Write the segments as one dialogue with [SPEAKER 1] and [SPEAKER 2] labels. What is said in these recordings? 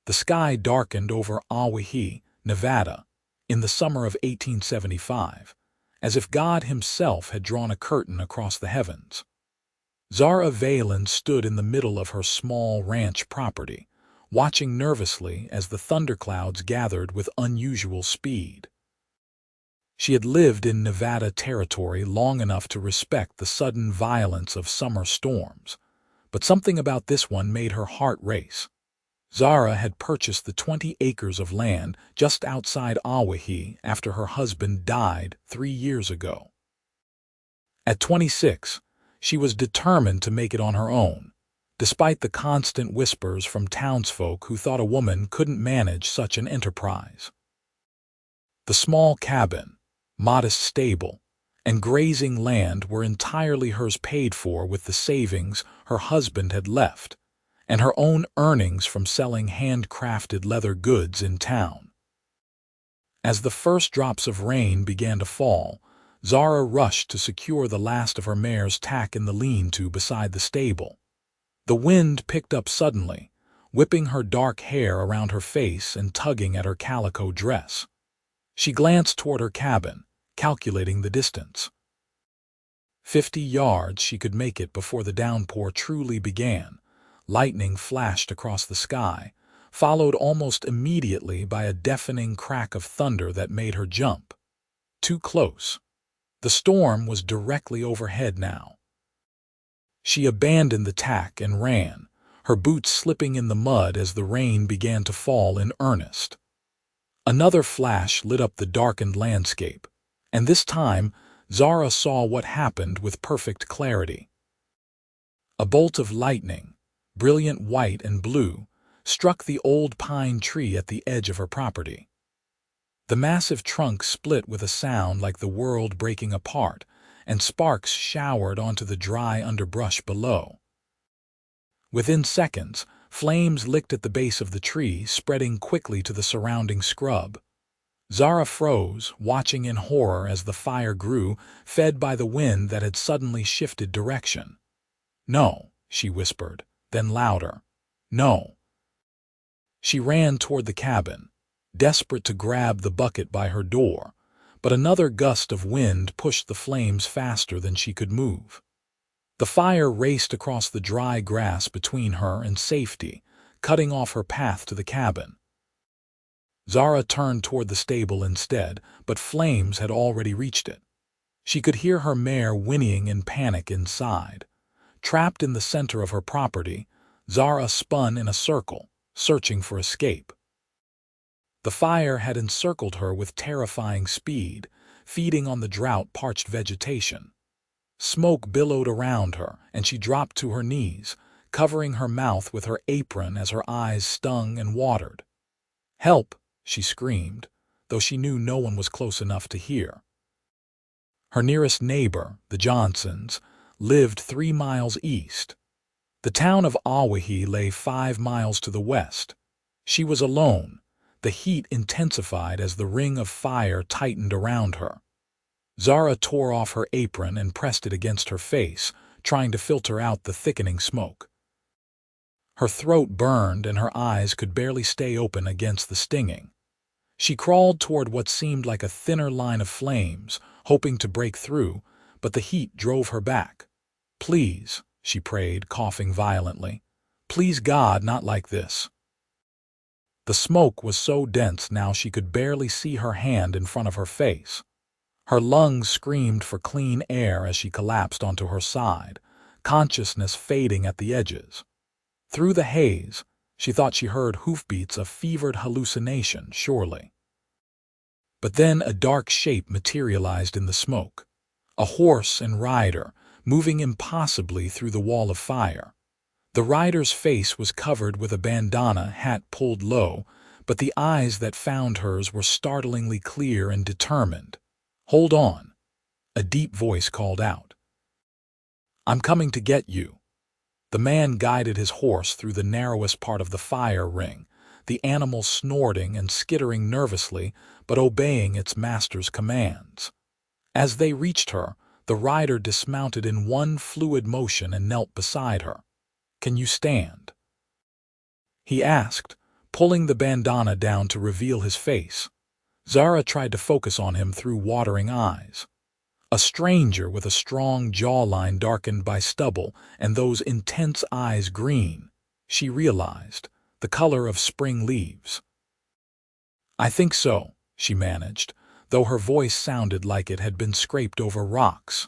[SPEAKER 1] The sky darkened over Awahi, Nevada, in the summer of 1875, as if God himself had drawn a curtain across the heavens. Zara Valens stood in the middle of her small ranch property, watching nervously as the thunderclouds gathered with unusual speed. She had lived in Nevada territory long enough to respect the sudden violence of summer storms, but something about this one made her heart race. Zara had purchased the 20 acres of land just outside Awahi after her husband died 3 years ago. At 26, she was determined to make it on her own, despite the constant whispers from townsfolk who thought a woman couldn't manage such an enterprise. The small cabin, modest stable, and grazing land were entirely hers, paid for with the savings her husband had left, and her own earnings from selling handcrafted leather goods in town. As the first drops of rain began to fall, Zara rushed to secure the last of her mare's tack in the lean-to beside the stable. The wind picked up suddenly, whipping her dark hair around her face and tugging at her calico dress. She glanced toward her cabin, calculating the distance. 50 yards she could make it before the downpour truly began. Lightning flashed across the sky, followed almost immediately by a deafening crack of thunder that made her jump. Too close. The storm was directly overhead now. She abandoned the tack and ran, her boots slipping in the mud as the rain began to fall in earnest. Another flash lit up the darkened landscape, and this time Zara saw what happened with perfect clarity. A bolt of lightning, brilliant white and blue, struck the old pine tree at the edge of her property. The massive trunk split with a sound like the world breaking apart, and sparks showered onto the dry underbrush below. Within seconds, flames licked at the base of the tree, spreading quickly to the surrounding scrub. Zara froze, watching in horror as the fire grew, fed by the wind that had suddenly shifted direction. "No," she whispered, then louder. "No." She ran toward the cabin, desperate to grab the bucket by her door, but another gust of wind pushed the flames faster than she could move. The fire raced across the dry grass between her and safety, cutting off her path to the cabin. Zara turned toward the stable instead, but flames had already reached it. She could hear her mare whinnying in panic inside. Trapped in the center of her property, Zara spun in a circle, searching for escape. The fire had encircled her with terrifying speed, feeding on the drought-parched vegetation. Smoke billowed around her, and she dropped to her knees, covering her mouth with her apron as her eyes stung and watered. "Help!" she screamed, though she knew no one was close enough to hear. Her nearest neighbor, the Johnsons, lived 3 miles east. The town of Awahi lay 5 miles to the west. She was alone, the heat intensified as the ring of fire tightened around her. Zara tore off her apron and pressed it against her face, trying to filter out the thickening smoke. Her throat burned and her eyes could barely stay open against the stinging. She crawled toward what seemed like a thinner line of flames, hoping to break through, but the heat drove her back. "Please," she prayed, coughing violently. "Please God, not like this." The smoke was so dense now she could barely see her hand in front of her face. Her lungs screamed for clean air as she collapsed onto her side, consciousness fading at the edges. Through the haze, she thought she heard hoofbeats, a fevered hallucination, surely. But then a dark shape materialized in the smoke. A horse and rider, moving impossibly through the wall of fire. The rider's face was covered with a bandana, hat pulled low, but the eyes that found hers were startlingly clear and determined. "Hold on," a deep voice called out. "I'm coming to get you." The man guided his horse through the narrowest part of the fire ring, the animal snorting and skittering nervously, but obeying its master's commands. As they reached her, the rider dismounted in one fluid motion and knelt beside her. "Can you stand?" he asked, pulling the bandana down to reveal his face. Zara tried to focus on him through watering eyes. A stranger with a strong jawline darkened by stubble and those intense eyes green, she realized, the color of spring leaves. "I think so," she managed, though her voice sounded like it had been scraped over rocks.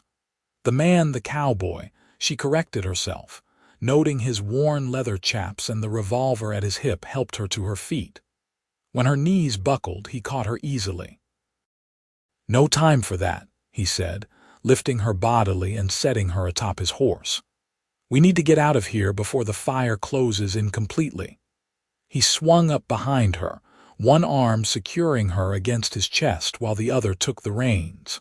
[SPEAKER 1] The cowboy," she corrected herself, noting his worn leather chaps and the revolver at his hip helped her to her feet. When her knees buckled, he caught her easily. "No time for that," he said, lifting her bodily and setting her atop his horse. "We need to get out of here before the fire closes in completely." He swung up behind her, one arm securing her against his chest while the other took the reins.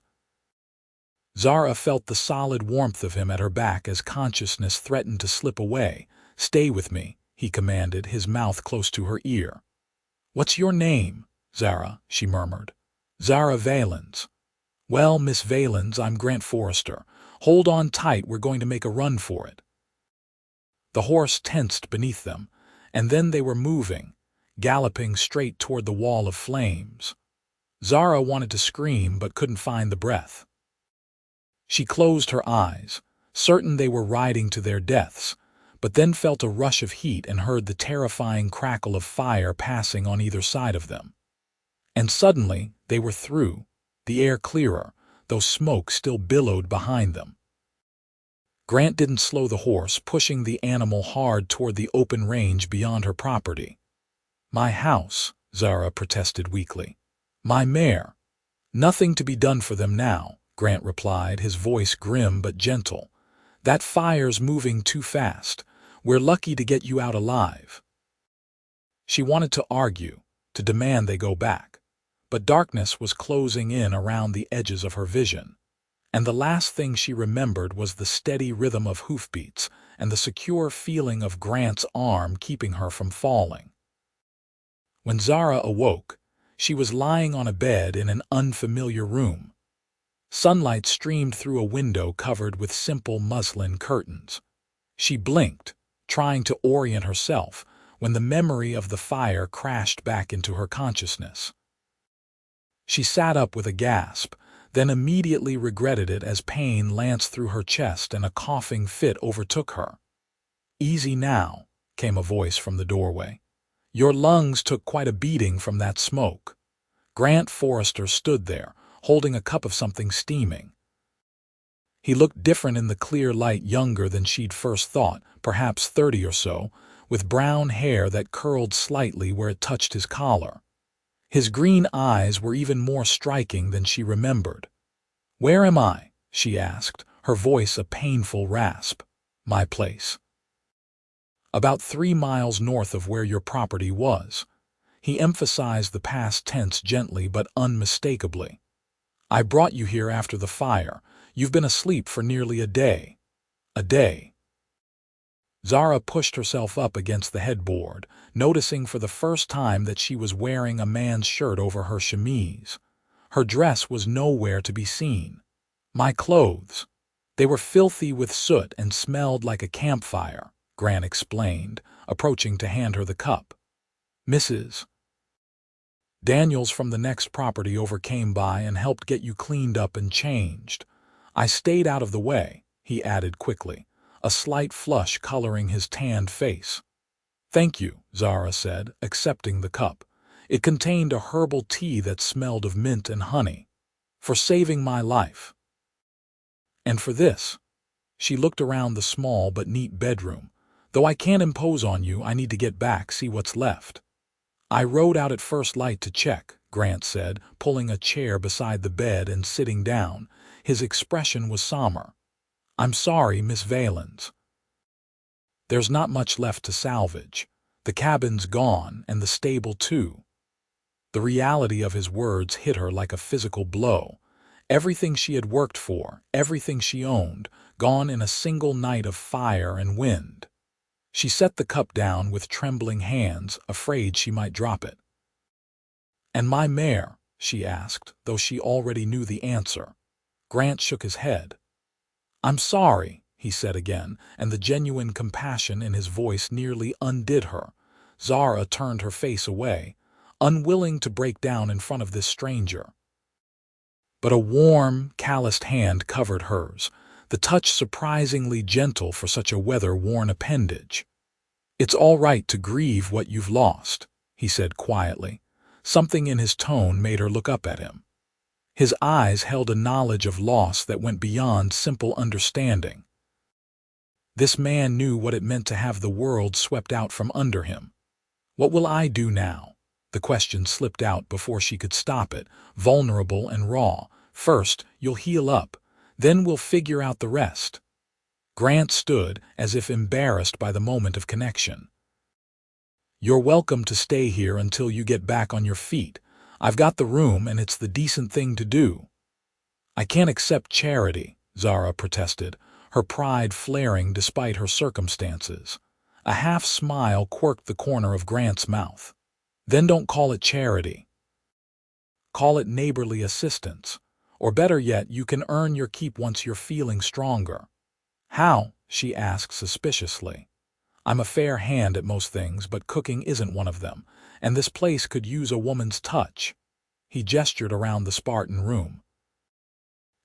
[SPEAKER 1] Zara felt the solid warmth of him at her back as consciousness threatened to slip away. "Stay with me," he commanded, his mouth close to her ear. "What's your name, Zara?" she murmured. "Zara Valens." "Well, Miss Valens, I'm Grant Forrester. Hold on tight, we're going to make a run for it." The horse tensed beneath them, and then they were moving, galloping straight toward the wall of flames. Zara wanted to scream but couldn't find the breath. She closed her eyes, certain they were riding to their deaths, but then felt a rush of heat and heard the terrifying crackle of fire passing on either side of them. And suddenly they were through, the air clearer, though smoke still billowed behind them. Grant didn't slow the horse, pushing the animal hard toward the open range beyond her property. "My house," Zara protested weakly. "My mare." "Nothing to be done for them now," Grant replied, his voice grim but gentle. "That fire's moving too fast. We're lucky to get you out alive." She wanted to argue, to demand they go back, but darkness was closing in around the edges of her vision, and the last thing she remembered was the steady rhythm of hoofbeats and the secure feeling of Grant's arm keeping her from falling. When Zara awoke, she was lying on a bed in an unfamiliar room. Sunlight streamed through a window covered with simple muslin curtains. She blinked, trying to orient herself, when the memory of the fire crashed back into her consciousness. She sat up with a gasp, then immediately regretted it as pain lanced through her chest and a coughing fit overtook her. "Easy now," came a voice from the doorway. "Your lungs took quite a beating from that smoke." Grant Forrester stood there, holding a cup of something steaming. He looked different in the clear light, younger than she'd first thought, perhaps 30 or so, with brown hair that curled slightly where it touched his collar. His green eyes were even more striking than she remembered. "Where am I?" she asked, her voice a painful rasp. "My place." "About 3 miles north of where your property was." He emphasized the past tense gently but unmistakably. "I brought you here after the fire. You've been asleep for nearly a day." "A day." Zara pushed herself up against the headboard, noticing for the first time that she was wearing a man's shirt over her chemise. Her dress was nowhere to be seen. "My clothes. They were filthy with soot and smelled like a campfire," Grant explained, approaching to hand her the cup. "Mrs. Daniels from the next property over came by and helped get you cleaned up and changed. I stayed out of the way," he added quickly, a slight flush coloring his tanned face. "Thank you," Zara said, accepting the cup. It contained a herbal tea that smelled of mint and honey. "For saving my life." "And for this." She looked around the small but neat bedroom. "Though I can't impose on you, I need to get back, see what's left." "I rode out at first light to check," Grant said, pulling a chair beside the bed and sitting down. His expression was somber. "I'm sorry, Miss Valens. There's not much left to salvage. The cabin's gone, and the stable too." The reality of his words hit her like a physical blow. Everything she had worked for, everything she owned, gone in a single night of fire and wind. She set the cup down with trembling hands, afraid she might drop it. "And my mare?" she asked, though she already knew the answer. Grant shook his head. "I'm sorry," he said again, and the genuine compassion in his voice nearly undid her. Zara turned her face away, unwilling to break down in front of this stranger. But a warm, calloused hand covered hers, the touch surprisingly gentle for such a weather-worn appendage. "It's all right to grieve what you've lost," he said quietly. Something in his tone made her look up at him. His eyes held a knowledge of loss that went beyond simple understanding. This man knew what it meant to have the world swept out from under him. "What will I do now?" The question slipped out before she could stop it, vulnerable and raw. "First, you'll heal up. Then we'll figure out the rest." Grant stood, as if embarrassed by the moment of connection. "You're welcome to stay here until you get back on your feet. I've got the room, and it's the decent thing to do." "I can't accept charity," Zara protested, her pride flaring despite her circumstances. A half-smile quirked the corner of Grant's mouth. "Then don't call it charity. Call it neighborly assistance. Or better yet, you can earn your keep once you're feeling stronger." "How?" she asked suspiciously. "I'm a fair hand at most things, but cooking isn't one of them, and this place could use a woman's touch." He gestured around the Spartan room.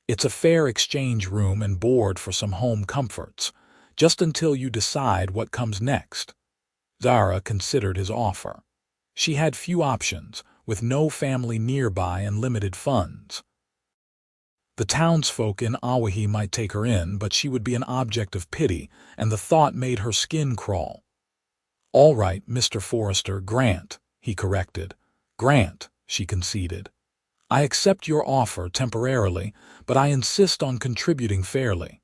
[SPEAKER 1] "It's a fair exchange room and board for some home comforts, just until you decide what comes next." Zara considered his offer. She had few options, with no family nearby and limited funds. The townsfolk in Awahi might take her in, but she would be an object of pity, and the thought made her skin crawl. "All right, Mr. Forrester, Grant," he corrected. "Grant," she conceded. "I accept your offer temporarily, but I insist on contributing fairly."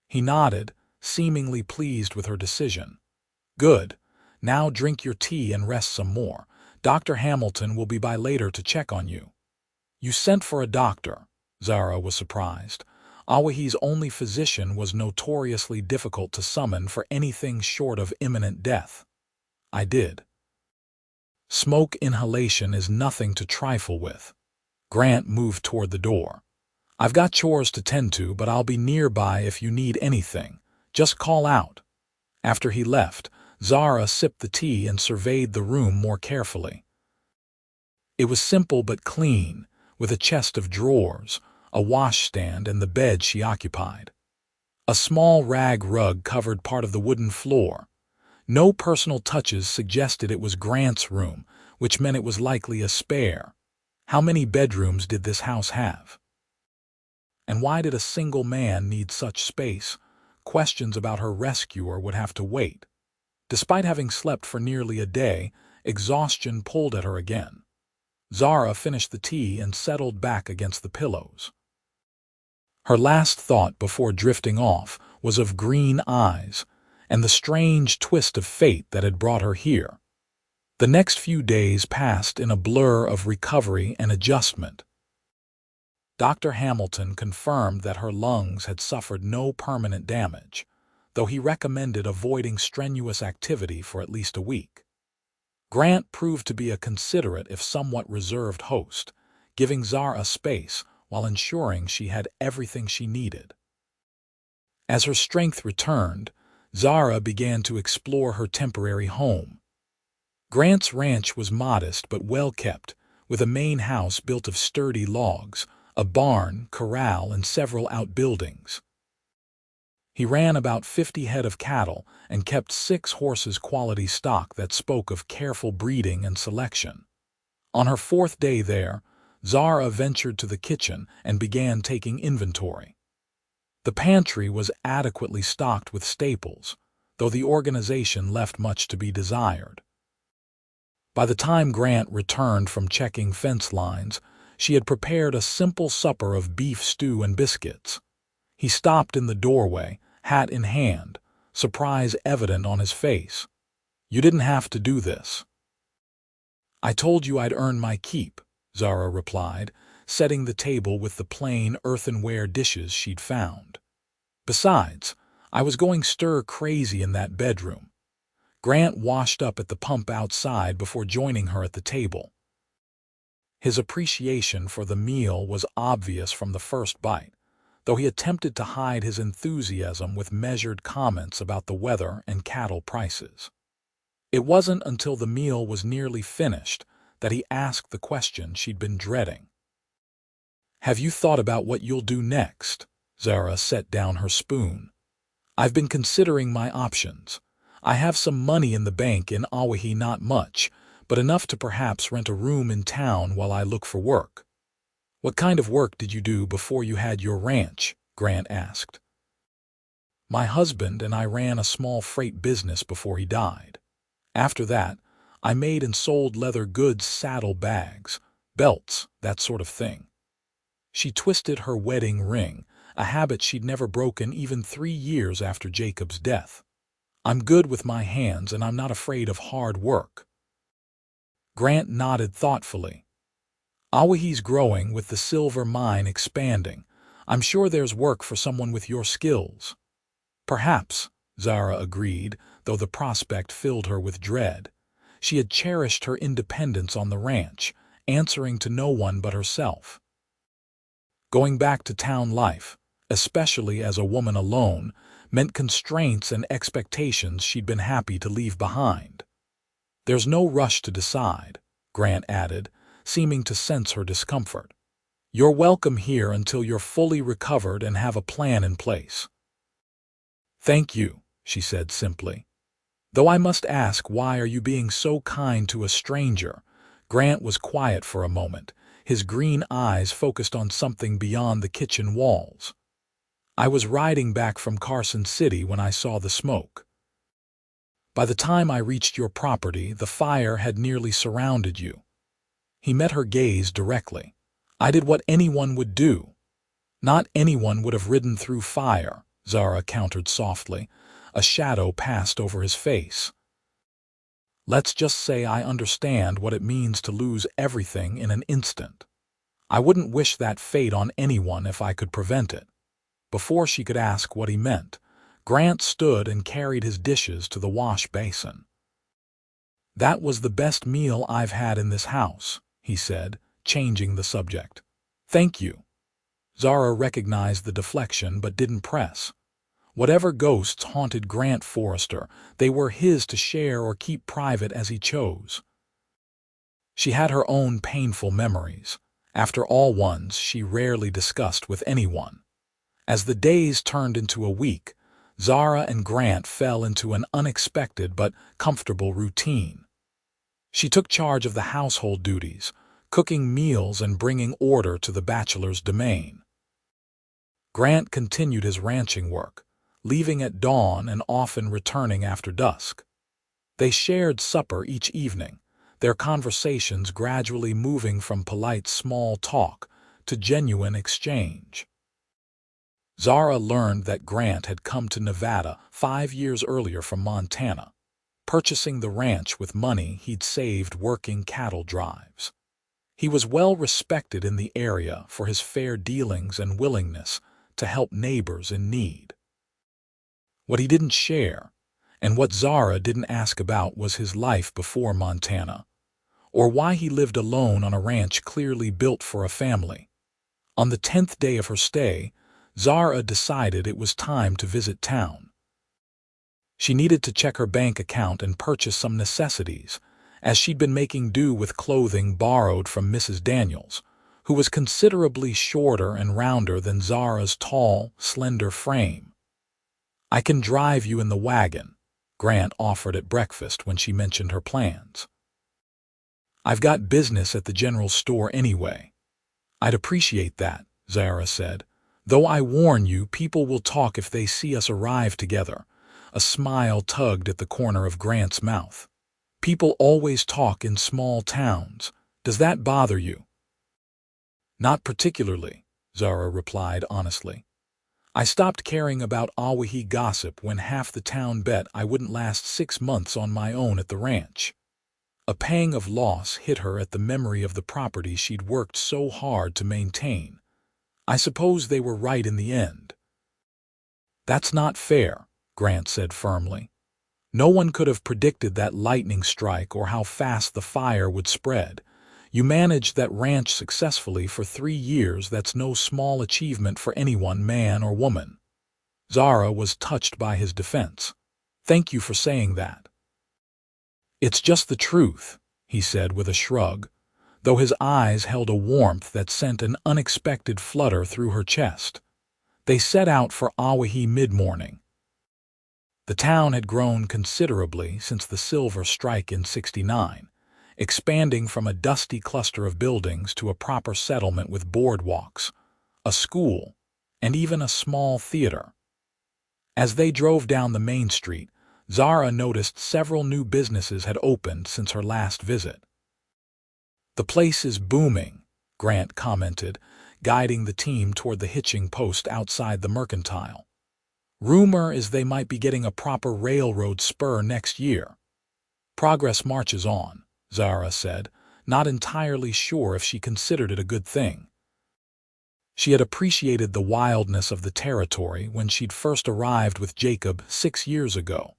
[SPEAKER 1] He nodded, seemingly pleased with her decision. "Good. Now drink your tea and rest some more. Dr. Hamilton will be by later to check on you." "You sent for a doctor?" Zara was surprised. Awahi's only physician was notoriously difficult to summon for anything short of imminent death. "I did." "Smoke inhalation is nothing to trifle with." Grant moved toward the door. "I've got chores to tend to, but I'll be nearby if you need anything. Just call out." After he left, Zara sipped the tea and surveyed the room more carefully. It was simple but clean, with a chest of drawers, a washstand, and the bed she occupied. A small rag rug covered part of the wooden floor. No personal touches suggested it was Grant's room, which meant it was likely a spare. How many bedrooms did this house have? And why did a single man need such space? Questions about her rescuer would have to wait. Despite having slept for nearly a day, exhaustion pulled at her again. Zara finished the tea and settled back against the pillows. Her last thought before drifting off was of green eyes and the strange twist of fate that had brought her here. The next few days passed in a blur of recovery and adjustment. Dr. Hamilton confirmed that her lungs had suffered no permanent damage, though he recommended avoiding strenuous activity for at least a week. Grant proved to be a considerate if somewhat reserved host, giving Zara space while ensuring she had everything she needed. As her strength returned, Zara began to explore her temporary home. Grant's ranch was modest but well kept, with a main house built of sturdy logs, a barn, corral, and several outbuildings. He ran about 50 head of cattle and kept 6 horses quality stock that spoke of careful breeding and selection. On her 4th day there, Zara ventured to the kitchen and began taking inventory. The pantry was adequately stocked with staples, though the organization left much to be desired. By the time Grant returned from checking fence lines, she had prepared a simple supper of beef stew and biscuits. He stopped in the doorway, hat in hand, surprise evident on his face. "You didn't have to do this." "I told you I'd earn my keep," Zara replied, setting the table with the plain earthenware dishes she'd found. "Besides, I was going stir-crazy in that bedroom." Grant washed up at the pump outside before joining her at the table. His appreciation for the meal was obvious from the first bite, though he attempted to hide his enthusiasm with measured comments about the weather and cattle prices. It wasn't until the meal was nearly finished that he asked the question she'd been dreading. "Have you thought about what you'll do next?" Zara set down her spoon. "I've been considering my options. I have some money in the bank in Awahi, not much, but enough to perhaps rent a room in town while I look for work." "What kind of work did you do before you had your ranch?" Grant asked. "My husband and I ran a small freight business before he died. After that, I made and sold leather goods, saddle bags, belts, that sort of thing." She twisted her wedding ring, a habit she'd never broken even 3 years after Jacob's death. "I'm good with my hands and I'm not afraid of hard work." Grant nodded thoughtfully. "Awahi's growing with the silver mine expanding. I'm sure there's work for someone with your skills." "Perhaps," Zara agreed, though the prospect filled her with dread. She had cherished her independence on the ranch, answering to no one but herself. Going back to town life, especially as a woman alone, meant constraints and expectations she'd been happy to leave behind. "There's no rush to decide," Grant added, seeming to sense her discomfort. "You're welcome here until you're fully recovered and have a plan in place." "Thank you," she said simply. "Though I must ask, why are you being so kind to a stranger?" Grant was quiet for a moment, his green eyes focused on something beyond the kitchen walls. "I was riding back from Carson City when I saw the smoke. By the time I reached your property, the fire had nearly surrounded you." He met her gaze directly. "I did what anyone would do." "Not anyone would have ridden through fire," Zara countered softly. A shadow passed over his face. "Let's just say I understand what it means to lose everything in an instant. I wouldn't wish that fate on anyone if I could prevent it." Before she could ask what he meant, Grant stood and carried his dishes to the wash basin. "That was the best meal I've had in this house," he said, changing the subject. "Thank you." Zara recognized the deflection but didn't press. Whatever ghosts haunted Grant Forrester, they were his to share or keep private as he chose. She had her own painful memories, after all ones she rarely discussed with anyone. As the days turned into a week, Zara and Grant fell into an unexpected but comfortable routine. She took charge of the household duties, cooking meals and bringing order to the bachelor's domain. Grant continued his ranching work, leaving at dawn and often returning after dusk. They shared supper each evening, their conversations gradually moving from polite small talk to genuine exchange. Zara learned that Grant had come to Nevada 5 years earlier from Montana, purchasing the ranch with money he'd saved working cattle drives. He was well respected in the area for his fair dealings and willingness to help neighbors in need. What he didn't share, and what Zara didn't ask about, was his life before Montana, or why he lived alone on a ranch clearly built for a family. On the 10th day of her stay, Zara decided it was time to visit town. She needed to check her bank account and purchase some necessities, as she'd been making do with clothing borrowed from Mrs. Daniels, who was considerably shorter and rounder than Zara's tall, slender frame. "I can drive you in the wagon," Grant offered at breakfast when she mentioned her plans. "I've got business at the general store anyway." "I'd appreciate that," Zara said. "Though I warn you, people will talk if they see us arrive together." A smile tugged at the corner of Grant's mouth. "People always talk in small towns. Does that bother you?" "Not particularly," Zara replied honestly. "I stopped caring about Awahi gossip when half the town bet I wouldn't last 6 months on my own at the ranch." A pang of loss hit her at the memory of the property she'd worked so hard to maintain. "I suppose they were right in the end." "That's not fair," Grant said firmly. "No one could have predicted that lightning strike or how fast the fire would spread. You managed that ranch successfully for 3 years. That's no small achievement for anyone, man or woman." Zara was touched by his defense. "Thank you for saying that." "It's just the truth," he said with a shrug, though his eyes held a warmth that sent an unexpected flutter through her chest. They set out for Awahi mid-morning. The town had grown considerably since the silver strike in '69, expanding from a dusty cluster of buildings to a proper settlement with boardwalks, a school, and even a small theater. As they drove down the main street, Zara noticed several new businesses had opened since her last visit. "The place is booming," Grant commented, guiding the team toward the hitching post outside the Mercantile. "Rumor is they might be getting a proper railroad spur next year." "Progress marches on," Zara said, not entirely sure if she considered it a good thing. She had appreciated the wildness of the territory when she'd first arrived with Jacob 6 years ago.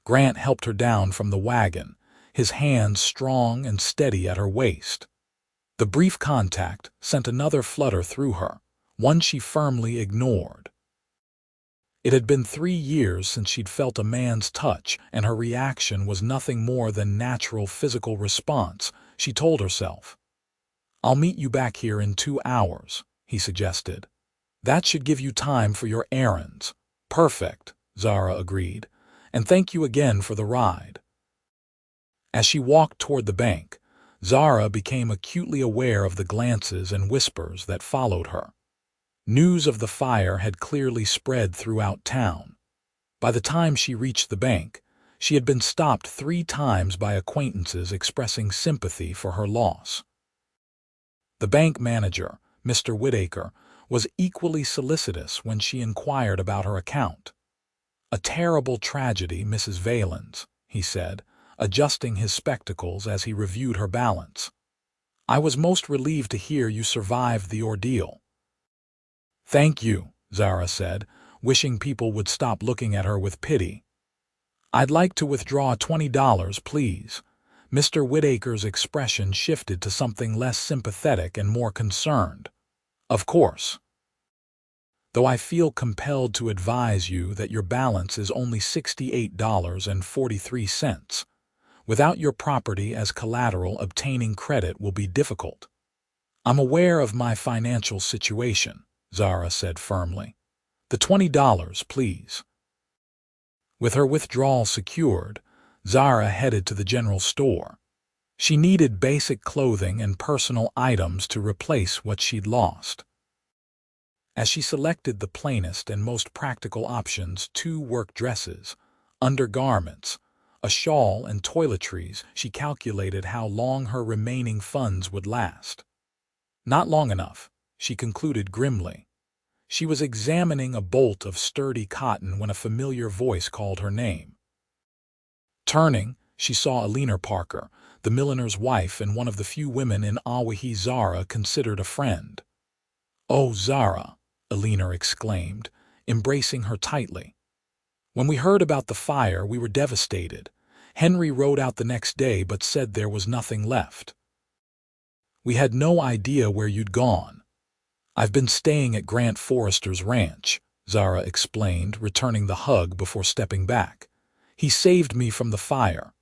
[SPEAKER 1] Grant helped her down from the wagon, his hands strong and steady at her waist. The brief contact sent another flutter through her, one she firmly ignored. It had been 3 years since she'd felt a man's touch, and her reaction was nothing more than natural physical response, she told herself. "I'll meet you back here in 2 hours, he suggested. "That should give you time for your errands." "Perfect," Zara agreed, "and thank you again for the ride." As she walked toward the bank, Zara became acutely aware of the glances and whispers that followed her. News of the fire had clearly spread throughout town. By the time she reached the bank, she had been stopped 3 times by acquaintances expressing sympathy for her loss. The bank manager, Mr. Whitaker, was equally solicitous when she inquired about her account. "A terrible tragedy, Mrs. Valens," he said, adjusting his spectacles as he reviewed her balance. "I was most relieved to hear you survived the ordeal." "Thank you," Zara said, wishing people would stop looking at her with pity. "I'd like to withdraw $20, please." Mr. Whitaker's expression shifted to something less sympathetic and more concerned. "Of course. Though I feel compelled to advise you that your balance is only $68.43. Without your property as collateral, obtaining credit will be difficult." "I'm aware of my financial situation," Zara said firmly. "The $20, please." With her withdrawal secured, Zara headed to the general store. She needed basic clothing and personal items to replace what she'd lost. As she selected the plainest and most practical options, 2 work dresses, undergarments, a shawl, and toiletries, she calculated how long her remaining funds would last. Not long enough, she concluded grimly. She was examining a bolt of sturdy cotton when a familiar voice called her name. Turning, she saw Alina Parker, the milliner's wife and one of the few women in Awahi Zara considered a friend. "Oh, Zara," Alina exclaimed, embracing her tightly. "When we heard about the fire, we were devastated. Henry rode out the next day but said there was nothing left. We had no idea where you'd gone." "I've been staying at Grant Forrester's ranch," Zara explained, returning the hug before stepping back. "He saved me from the fire."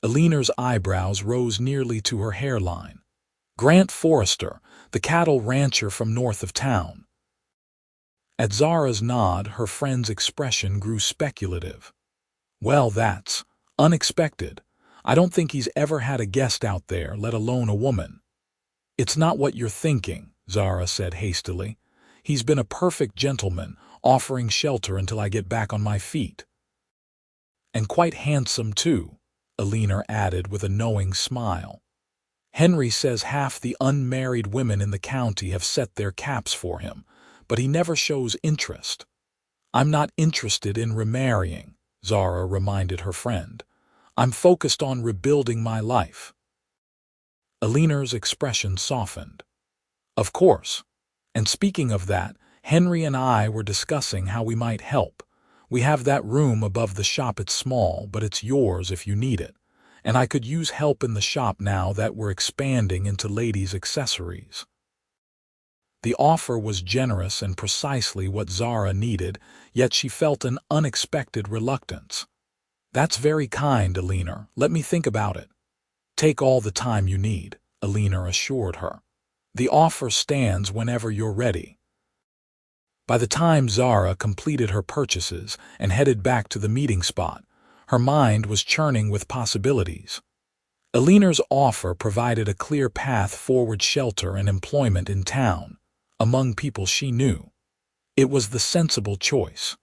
[SPEAKER 1] Alina's eyebrows rose nearly to her hairline. "Grant Forrester, the cattle rancher from north of town." At Zara's nod, her friend's expression grew speculative. "Well, that's unexpected. I don't think he's ever had a guest out there, let alone a woman." "It's not what you're thinking," Zara said hastily. "He's been a perfect gentleman, offering shelter until I get back on my feet." "And quite handsome, too," Alina added with a knowing smile. "Henry says half the unmarried women in the county have set their caps for him, but he never shows interest." "I'm not interested in remarrying," Zara reminded her friend. "I'm focused on rebuilding my life." Alina's expression softened. "Of course. And speaking of that, Henry and I were discussing how we might help. We have that room above the shop. It's small, but it's yours if you need it. And I could use help in the shop now that we're expanding into ladies' accessories." The offer was generous and precisely what Zara needed, yet she felt an unexpected reluctance. That's very kind, Alina. Let me think about it. Take all the time you need, Alina assured her. The offer stands whenever you're ready. By the time Zara completed her purchases and headed back to the meeting spot, her mind was churning with possibilities. Alina's offer provided a clear path forward, shelter and employment in town, among people she knew. It was the sensible choice.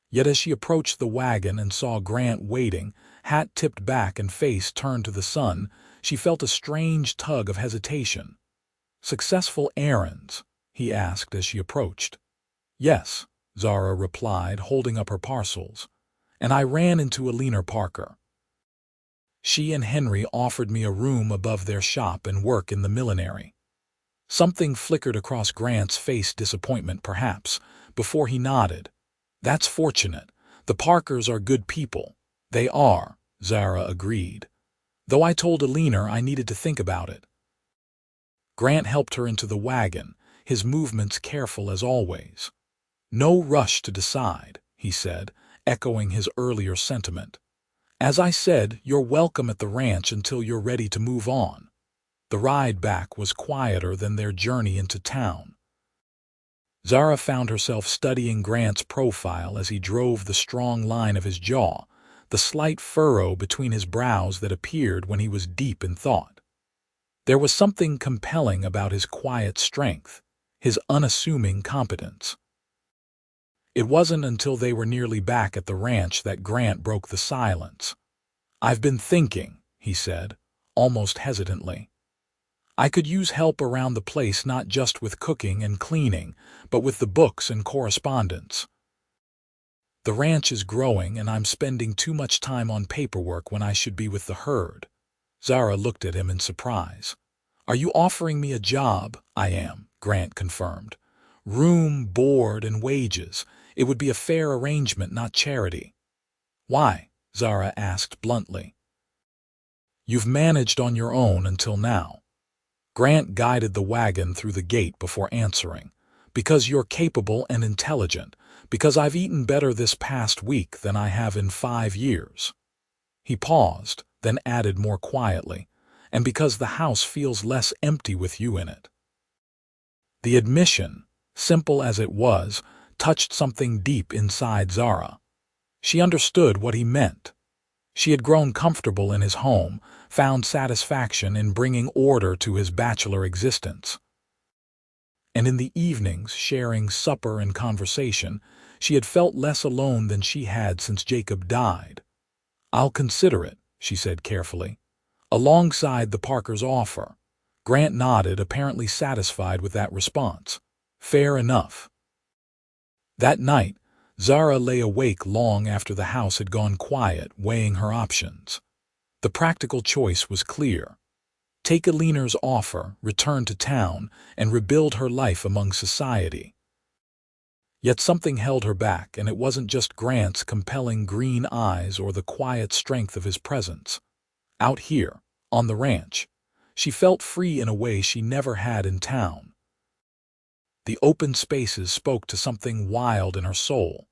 [SPEAKER 1] Yet as she approached the wagon and saw Grant waiting, hat tipped back and face turned to the sun, she felt a strange tug of hesitation. "Successful errands?" he asked as she approached. "Yes," Zara replied, holding up her parcels. "And I ran into Alina Parker. She and Henry offered me a room above their shop and work in the millinery." Something flickered across Grant's face, disappointment perhaps, before he nodded. "That's fortunate. The Parkers are good people." "They are," Zara agreed. "Though I told Alina I needed to think about it." Grant helped her into the wagon, his movements careful as always. "No rush to decide," he said, echoing his earlier sentiment. "As I said, you're welcome at the ranch until you're ready to move on." The ride back was quieter than their journey into town. Zara found herself studying Grant's profile as he drove, the strong line of his jaw, the slight furrow between his brows that appeared when he was deep in thought. There was something compelling about his quiet strength, his unassuming competence. It wasn't until they were nearly back at the ranch that Grant broke the silence. "I've been thinking," he said, almost hesitantly. "I could use help around the place, not just with cooking and cleaning, but with the books and correspondence. The ranch is growing and I'm spending too much time on paperwork when I should be with the herd." Zara looked at him in surprise. "Are you offering me a job?" "I am," Grant confirmed. "Room, board, and wages. It would be a fair arrangement, not charity." "Why?" Zara asked bluntly. "You've managed on your own until now." Grant guided the wagon through the gate before answering. "Because you're capable and intelligent. Because I've eaten better this past week than I have in 5 years. He paused, then added more quietly, "And because the house feels less empty with you in it." The admission, simple as it was, touched something deep inside Zara. She understood what he meant. She had grown comfortable in his home, found satisfaction in bringing order to his bachelor existence. And in the evenings, sharing supper and conversation, she had felt less alone than she had since Jacob died. "I'll consider it," she said carefully. "Alongside the Parkers' offer." Grant nodded, apparently satisfied with that response. "Fair enough." That night, Zara lay awake long after the house had gone quiet, weighing her options. The practical choice was clear. Take Alina's offer, return to town, and rebuild her life among society. Yet something held her back, and it wasn't just Grant's compelling green eyes or the quiet strength of his presence. Out here, on the ranch, she felt free in a way she never had in town. The open spaces spoke to something wild in her soul,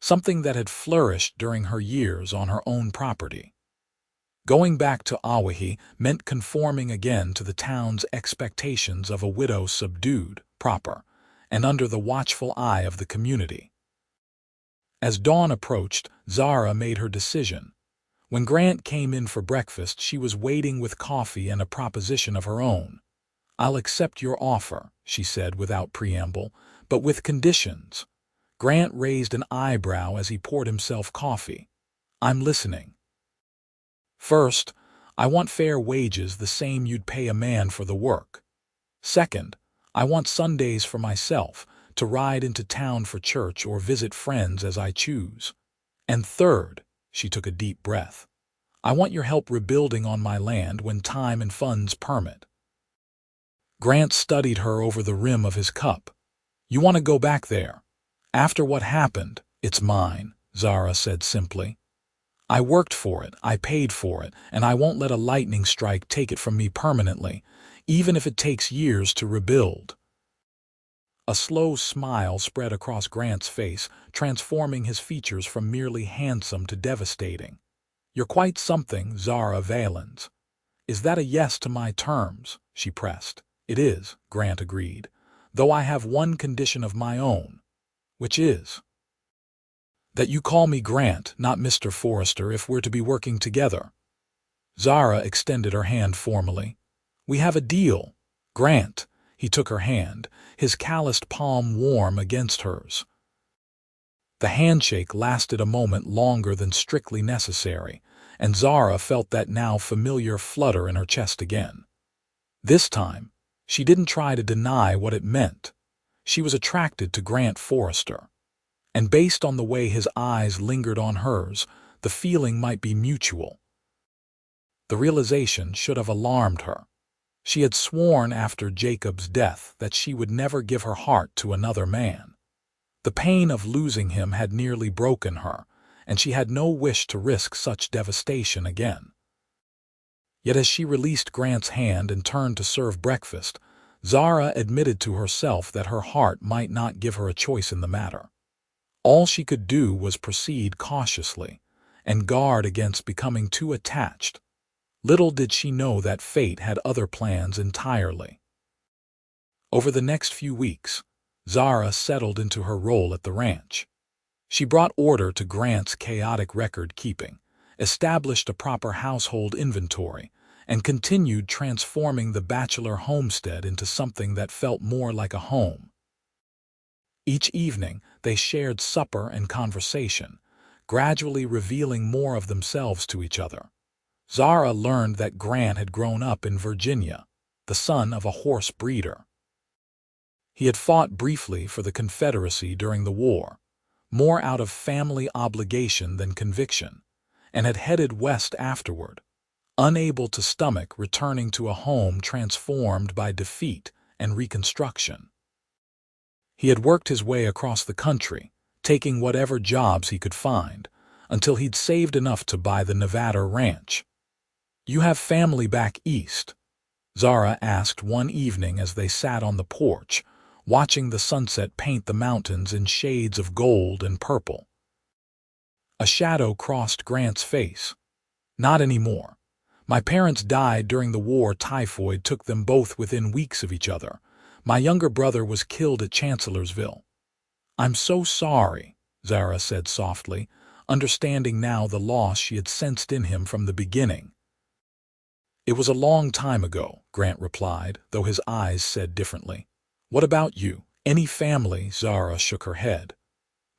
[SPEAKER 1] something that had flourished during her years on her own property. Going back to Awahi meant conforming again to the town's expectations of a widow, subdued, proper, and under the watchful eye of the community. As dawn approached, Zara made her decision. When Grant came in for breakfast, she was waiting with coffee and a proposition of her own. "I'll accept your offer," she said without preamble, "but with conditions." Grant raised an eyebrow as he poured himself coffee. "I'm listening." "First, I want fair wages, the same you'd pay a man for the work. Second, I want Sundays for myself, to ride into town for church or visit friends as I choose. And third," she took a deep breath, "I want your help rebuilding on my land when time and funds permit." Grant studied her over the rim of his cup. "You want to go back there? After what happened, it's mine," Zara said simply. "I worked for it, I paid for it, and I won't let a lightning strike take it from me permanently, even if it takes years to rebuild." A slow smile spread across Grant's face, transforming his features from merely handsome to devastating. "You're quite something, Zara Valens." "Is that a yes to my terms?" she pressed. "It is," Grant agreed, "though I have one condition of my own." "Which is?" "That you call me Grant, not Mr. Forrester, if we're to be working together." Zara extended her hand formally. "We have a deal." "Grant." He took her hand, his calloused palm warm against hers. The handshake lasted a moment longer than strictly necessary, and Zara felt that now familiar flutter in her chest again. This time, she didn't try to deny what it meant. She was attracted to Grant Forrester, and based on the way his eyes lingered on hers, the feeling might be mutual. The realization should have alarmed her. She had sworn after Jacob's death that she would never give her heart to another man. The pain of losing him had nearly broken her, and she had no wish to risk such devastation again. Yet as she released Grant's hand and turned to serve breakfast, Zara admitted to herself that her heart might not give her a choice in the matter. All she could do was proceed cautiously and guard against becoming too attached. Little did she know that fate had other plans entirely. Over the next few weeks, Zara settled into her role at the ranch. She brought order to Grant's chaotic record-keeping, established a proper household inventory, and continued transforming the bachelor homestead into something that felt more like a home. Each evening, they shared supper and conversation, gradually revealing more of themselves to each other. Zara learned that Grant had grown up in Virginia, the son of a horse breeder. He had fought briefly for the Confederacy during the war, more out of family obligation than conviction, and had headed west afterward, unable to stomach returning to a home transformed by defeat and reconstruction. He had worked his way across the country, taking whatever jobs he could find, until he'd saved enough to buy the Nevada ranch. "You have family back east?" Zara asked one evening as they sat on the porch, watching the sunset paint the mountains in shades of gold and purple. A shadow crossed Grant's face. "Not anymore. My parents died during the war. Typhoid took them both within weeks of each other. My younger brother was killed at Chancellorsville." "I'm so sorry," Zara said softly, understanding now the loss she had sensed in him from the beginning. "It was a long time ago," Grant replied, though his eyes said differently. "What about you? Any family?" Zara shook her head.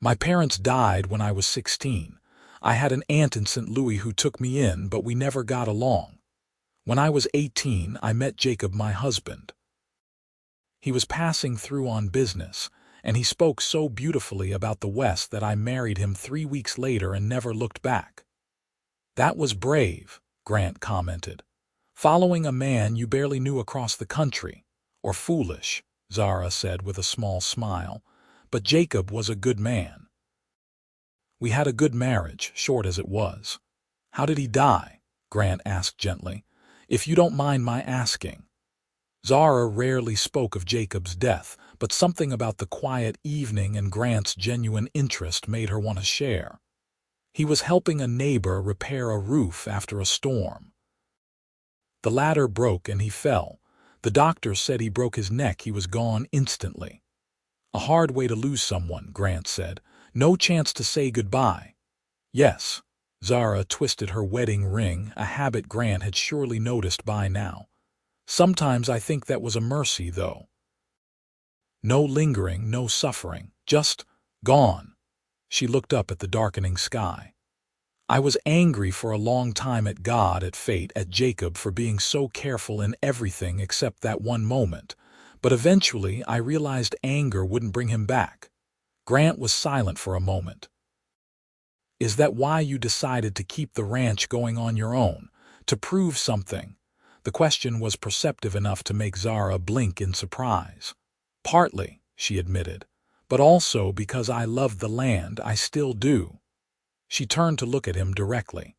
[SPEAKER 1] "My parents died when I was 16. I had an aunt in St. Louis who took me in, but we never got along. When I was 18, I met Jacob, my husband. He was passing through on business, and he spoke so beautifully about the West that I married him 3 weeks later and never looked back." "That was brave," Grant commented. "Following a man you barely knew across the country." "Or foolish," Zara said with a small smile. "But Jacob was a good man. We had a good marriage, short as it was." "How did he die?" Grant asked gently. "If you don't mind my asking." Zara rarely spoke of Jacob's death, but something about the quiet evening and Grant's genuine interest made her want to share. "He was helping a neighbor repair a roof after a storm. The ladder broke and he fell. The doctor said he broke his neck. He was gone instantly." "A hard way to lose someone," Grant said. "No chance to say goodbye." "Yes." Zara twisted her wedding ring, a habit Grant had surely noticed by now. "Sometimes I think that was a mercy, though. No lingering, no suffering, just gone." She looked up at the darkening sky. "I was angry for a long time at God, at fate, at Jacob for being so careful in everything except that one moment. But eventually I realized anger wouldn't bring him back." Grant was silent for a moment. "Is that why you decided to keep the ranch going on your own? To prove something?" The question was perceptive enough to make Zara blink in surprise. "Partly," she admitted, "but also because I loved the land. I still do." She turned to look at him directly.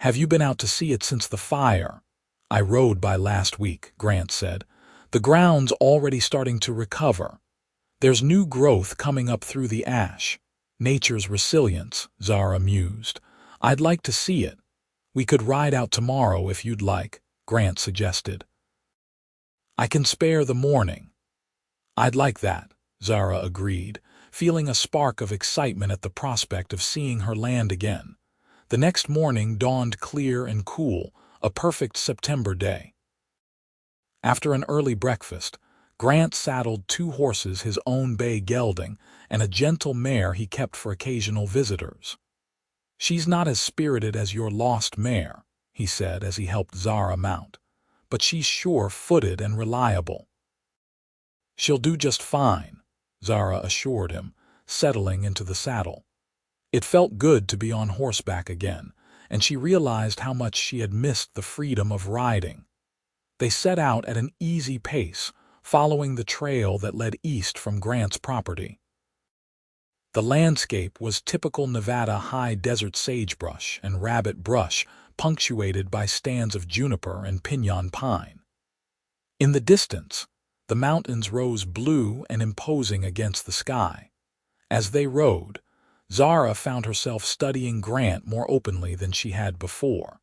[SPEAKER 1] "Have you been out to see it since the fire?" "I rode by last week," Grant said. The ground's already starting to recover. There's new growth coming up through the ash. Nature's resilience, Zara mused. I'd like to see it. We could ride out tomorrow if you'd like, Grant suggested. I can spare the morning. I'd like that, Zara agreed, feeling a spark of excitement at the prospect of seeing her land again. The next morning dawned clear and cool, a perfect September day. After an early breakfast, Grant saddled 2 horses, his own bay gelding, and a gentle mare he kept for occasional visitors. "She's not as spirited as your lost mare," he said as he helped Zara mount, "but she's sure-footed and reliable." "She'll do just fine," Zara assured him, settling into the saddle. It felt good to be on horseback again, and she realized how much she had missed the freedom of riding. They set out at an easy pace, following the trail that led east from Grant's property. The landscape was typical Nevada high desert sagebrush and rabbit brush, punctuated by stands of juniper and piñon pine. In the distance, the mountains rose blue and imposing against the sky. As they rode, Zara found herself studying Grant more openly than she had before.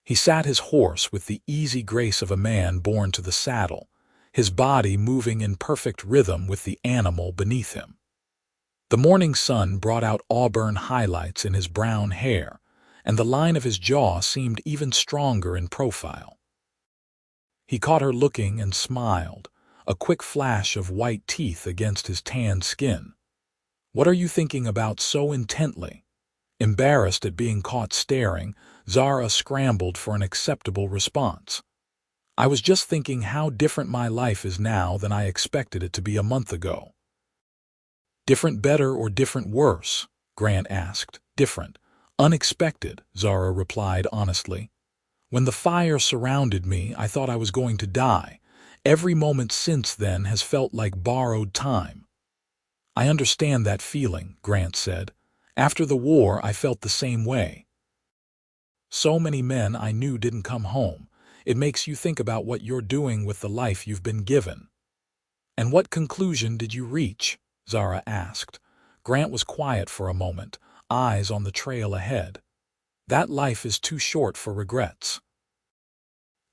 [SPEAKER 1] He sat his horse with the easy grace of a man born to the saddle, his body moving in perfect rhythm with the animal beneath him. The morning sun brought out auburn highlights in his brown hair, and the line of his jaw seemed even stronger in profile. He caught her looking and smiled, a quick flash of white teeth against his tanned skin. "What are you thinking about so intently?" Embarrassed at being caught staring, Zara scrambled for an acceptable response. "I was just thinking how different my life is now than I expected it to be a month ago." "Different better or different worse?" Grant asked. "Different. Unexpected," Zara replied honestly. "When the fire surrounded me, I thought I was going to die. Every moment since then has felt like borrowed time." "I understand that feeling," Grant said. "After the war, I felt the same way. So many men I knew didn't come home. It makes you think about what you're doing with the life you've been given." "And what conclusion did you reach?" Zara asked. Grant was quiet for a moment, eyes on the trail ahead. "That life is too short for regrets.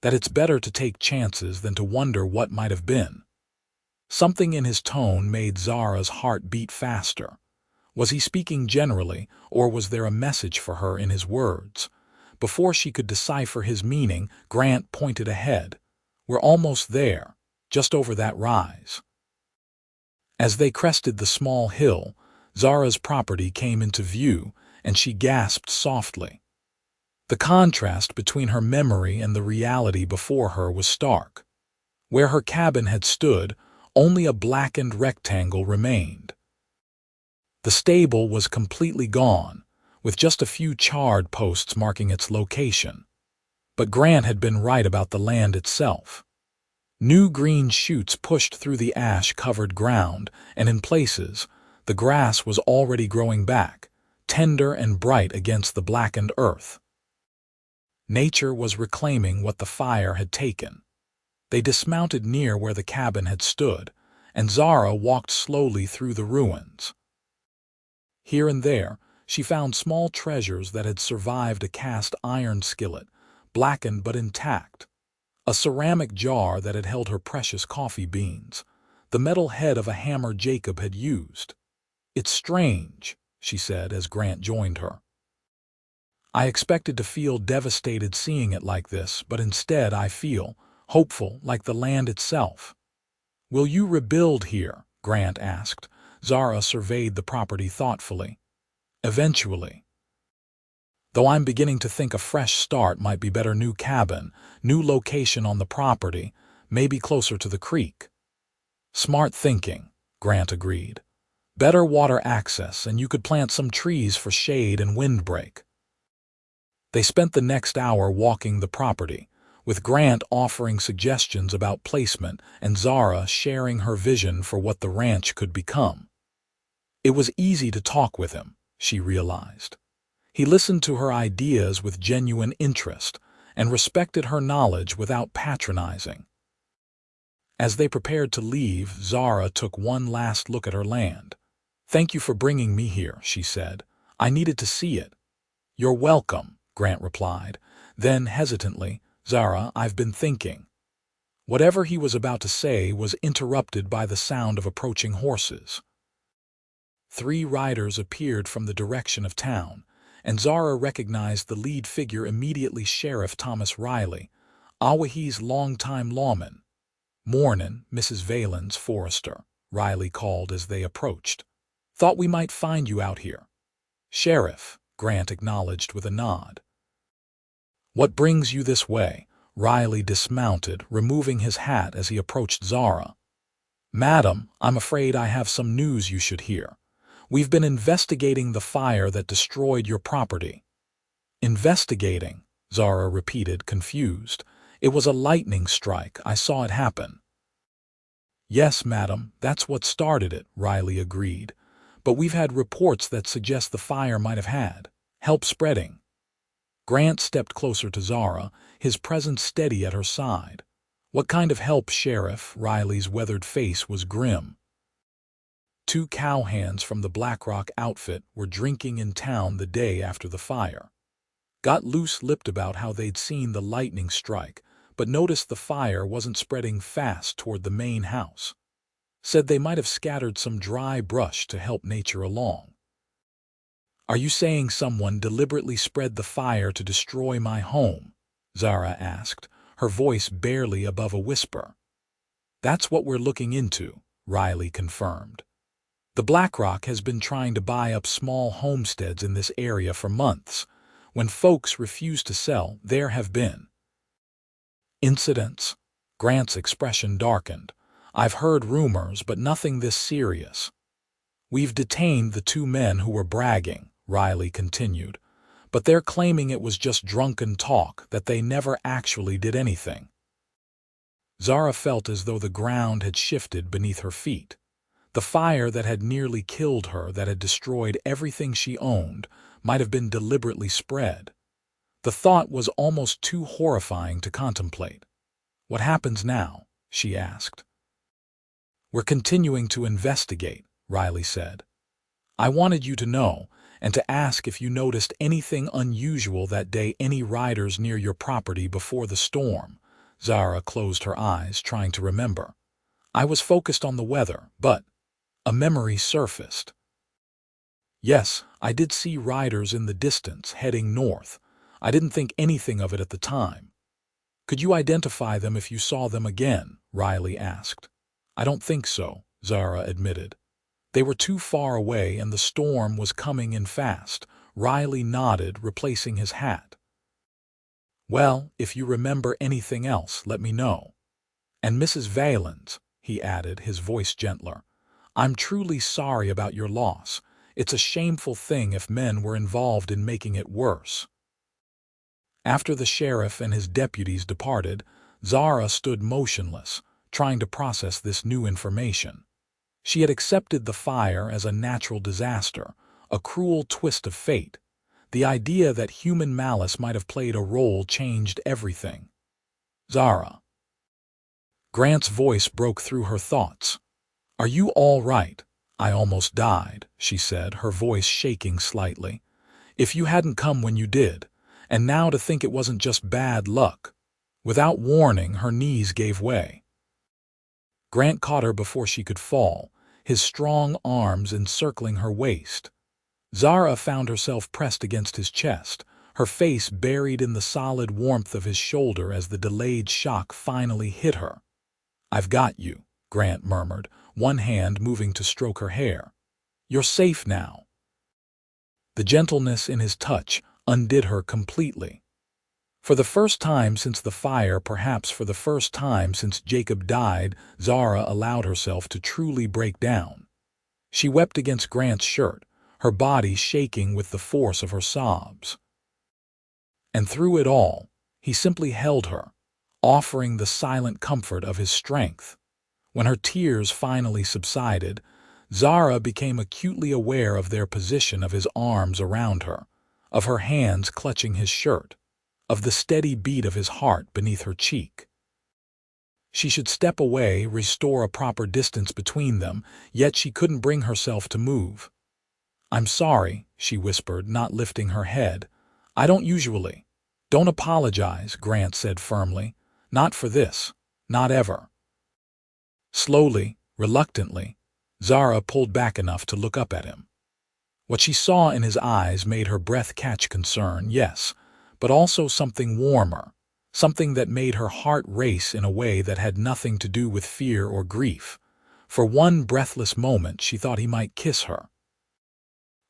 [SPEAKER 1] That it's better to take chances than to wonder what might have been." Something in his tone made Zara's heart beat faster. Was he speaking generally, or was there a message for her in his words? Before she could decipher his meaning, Grant pointed ahead. "We're almost there, just over that rise." As they crested the small hill, Zara's property came into view, and she gasped softly. The contrast between her memory and the reality before her was stark. Where her cabin had stood, only a blackened rectangle remained. The stable was completely gone, with just a few charred posts marking its location. But Grant had been right about the land itself. New green shoots pushed through the ash-covered ground, and in places, the grass was already growing back, tender and bright against the blackened earth. Nature was reclaiming what the fire had taken. They dismounted near where the cabin had stood, and Zara walked slowly through the ruins. Here and there, she found small treasures that had survived a cast iron skillet, blackened but intact, a ceramic jar that had held her precious coffee beans, the metal head of a hammer Jacob had used. "It's strange," she said as Grant joined her. "I expected to feel devastated seeing it like this, but instead I feel hopeful, like the land itself." "Will you rebuild here?" Grant asked. Zara surveyed the property thoughtfully. "Eventually. Though I'm beginning to think a fresh start might be better. New cabin, new location on the property, maybe closer to the creek." "Smart thinking," Grant agreed. "Better water access, and you could plant some trees for shade and windbreak." They spent the next hour walking the property, with Grant offering suggestions about placement and Zara sharing her vision for what the ranch could become. It was easy to talk with him, she realized. He listened to her ideas with genuine interest and respected her knowledge without patronizing. As they prepared to leave, Zara took one last look at her land. "Thank you for bringing me here," she said. "I needed to see it." "You're welcome," Grant replied. Then, hesitantly, "Zara, I've been thinking." Whatever he was about to say was interrupted by the sound of approaching horses. 3 riders appeared from the direction of town, and Zara recognized the lead figure immediately: Sheriff Thomas Riley, Awahee's longtime lawman. "Mornin', Mrs. Valens, Forrester," Riley called as they approached. "Thought we might find you out here." "Sheriff," Grant acknowledged with a nod. "What brings you this way?" Riley dismounted, removing his hat as he approached Zara. "Madam, I'm afraid I have some news you should hear. We've been investigating the fire that destroyed your property." "Investigating?" Zara repeated, confused. "It was a lightning strike. I saw it happen." "Yes, madam, that's what started it," Riley agreed. "But we've had reports that suggest the fire might have had help spreading." Grant stepped closer to Zara, his presence steady at her side. "What kind of help, Sheriff?" Riley's weathered face was grim. 2 cowhands from the Blackrock outfit were drinking in town the day after the fire. Got loose-lipped about how they'd seen the lightning strike, but noticed the fire wasn't spreading fast toward the main house. Said they might have scattered some dry brush to help nature along. "Are you saying someone deliberately spread the fire to destroy my home?" Zara asked, her voice barely above a whisper. "That's what we're looking into," Riley confirmed. "The Blackrock has been trying to buy up small homesteads in this area for months. When folks refuse to sell, there have been incidents." Grant's expression darkened. "I've heard rumors, but nothing this serious." "We've detained the 2 men who were bragging," Riley continued, "but they're claiming it was just drunken talk, that they never actually did anything." Zara felt as though the ground had shifted beneath her feet. The fire that had nearly killed her, that had destroyed everything she owned, might have been deliberately spread. The thought was almost too horrifying to contemplate. "What happens now?" she asked. "We're continuing to investigate," Riley said. "I wanted you to know, and to ask if you noticed anything unusual that day, any riders near your property before the storm." Zara closed her eyes, trying to remember. "I was focused on the weather, but—" a memory surfaced. "Yes, I did see riders in the distance, heading north. I didn't think anything of it at the time." "Could you identify them if you saw them again?" Riley asked. "I don't think so," Zara admitted. "They were too far away and the storm was coming in fast." Riley nodded, replacing his hat. "Well, if you remember anything else, let me know. And Mrs. Valens," he added, his voice gentler, "I'm truly sorry about your loss. It's a shameful thing if men were involved in making it worse." After the sheriff and his deputies departed, Zara stood motionless, trying to process this new information. She had accepted the fire as a natural disaster, a cruel twist of fate. The idea that human malice might have played a role changed everything. "Zara." Grant's voice broke through her thoughts. "Are you all right?" "I almost died," she said, her voice shaking slightly. "If you hadn't come when you did. And now to think it wasn't just bad luck." Without warning, her knees gave way. Grant caught her before she could fall, his strong arms encircling her waist. Zara found herself pressed against his chest, her face buried in the solid warmth of his shoulder as the delayed shock finally hit her. "I've got you," Grant murmured, one hand moving to stroke her hair. "You're safe now." The gentleness in his touch undid her completely. For the first time since the fire, perhaps for the first time since Jacob died, Zara allowed herself to truly break down. She wept against Grant's shirt, her body shaking with the force of her sobs. And through it all, he simply held her, offering the silent comfort of his strength. When her tears finally subsided, Zara became acutely aware of their position, of his arms around her, of her hands clutching his shirt, of the steady beat of his heart beneath her cheek. She should step away, restore a proper distance between them, yet she couldn't bring herself to move. "I'm sorry," she whispered, not lifting her head. "I don't usually." "Don't apologize," Grant said firmly. "Not for this. Not ever." Slowly, reluctantly, Zara pulled back enough to look up at him. What she saw in his eyes made her breath catch concern, yes, but also something warmer, something that made her heart race in a way that had nothing to do with fear or grief. For one breathless moment she thought he might kiss her.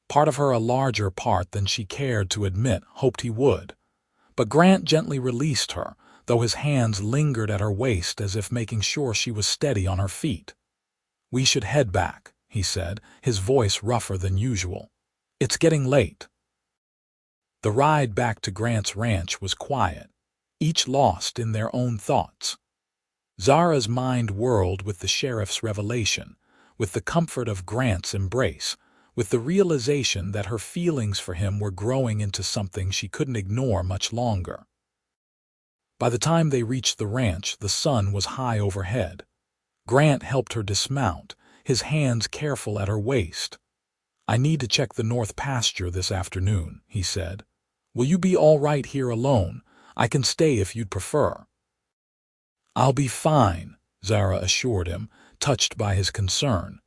[SPEAKER 1] Part of her, a larger part than she cared to admit, hoped he would. But Grant gently released her, though his hands lingered at her waist as if making sure she was steady on her feet. "We should head back," he said, his voice rougher than usual. "It's getting late." The ride back to Grant's ranch was quiet, each lost in their own thoughts. Zara's mind whirled with the sheriff's revelation, with the comfort of Grant's embrace, with the realization that her feelings for him were growing into something she couldn't ignore much longer. By the time they reached the ranch, the sun was high overhead. Grant helped her dismount, his hands careful at her waist. "I need to check the north pasture this afternoon," he said. "Will you be all right here alone? I can stay if you'd prefer." "I'll be fine," Zara assured him, touched by his concern.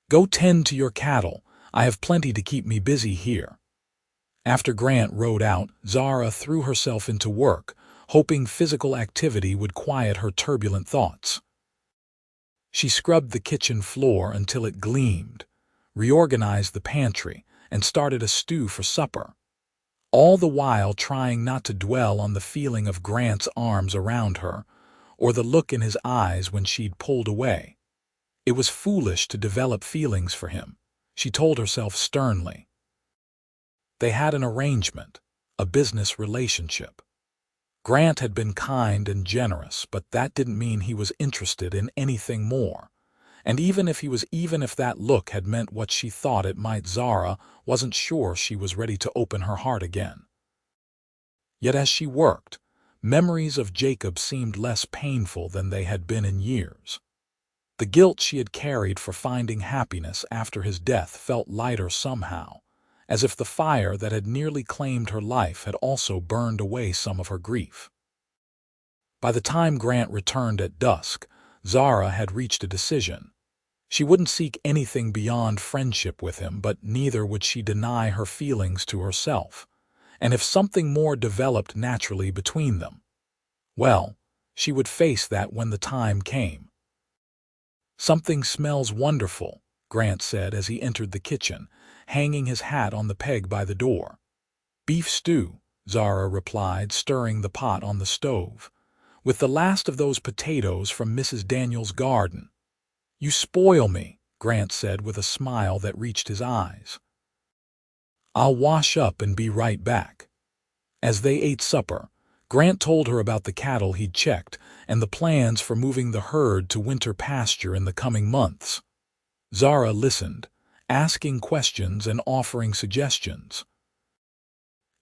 [SPEAKER 1] "Go tend to your cattle. I have plenty to keep me busy here." After Grant rode out, Zara threw herself into work, hoping physical activity would quiet her turbulent thoughts. She scrubbed the kitchen floor until it gleamed, reorganized the pantry, and started a stew for supper, all the while trying not to dwell on the feeling of Grant's arms around her, or the look in his eyes when she'd pulled away. It was foolish to develop feelings for him, she told herself sternly. They had an arrangement, a business relationship. Grant had been kind and generous, but that didn't mean he was interested in anything more. And even if that look had meant what she thought it might, Zara wasn't sure she was ready to open her heart again. Yet as she worked, memories of Jacob seemed less painful than they had been in years. The guilt she had carried for finding happiness after his death felt lighter somehow, as if the fire that had nearly claimed her life had also burned away some of her grief. By the time Grant returned at dusk, Zara had reached a decision. She wouldn't seek anything beyond friendship with him, but neither would she deny her feelings to herself. And if something more developed naturally between them, well, she would face that when the time came. "Something smells wonderful," Grant said as he entered the kitchen, hanging his hat on the peg by the door. "Beef stew," Zara replied, stirring the pot on the stove, "with the last of those potatoes from Mrs. Daniel's garden." "You spoil me," Grant said with a smile that reached his eyes. "I'll wash up and be right back." As they ate supper, Grant told her about the cattle he'd checked and the plans for moving the herd to winter pasture in the coming months. Zara listened, asking questions and offering suggestions.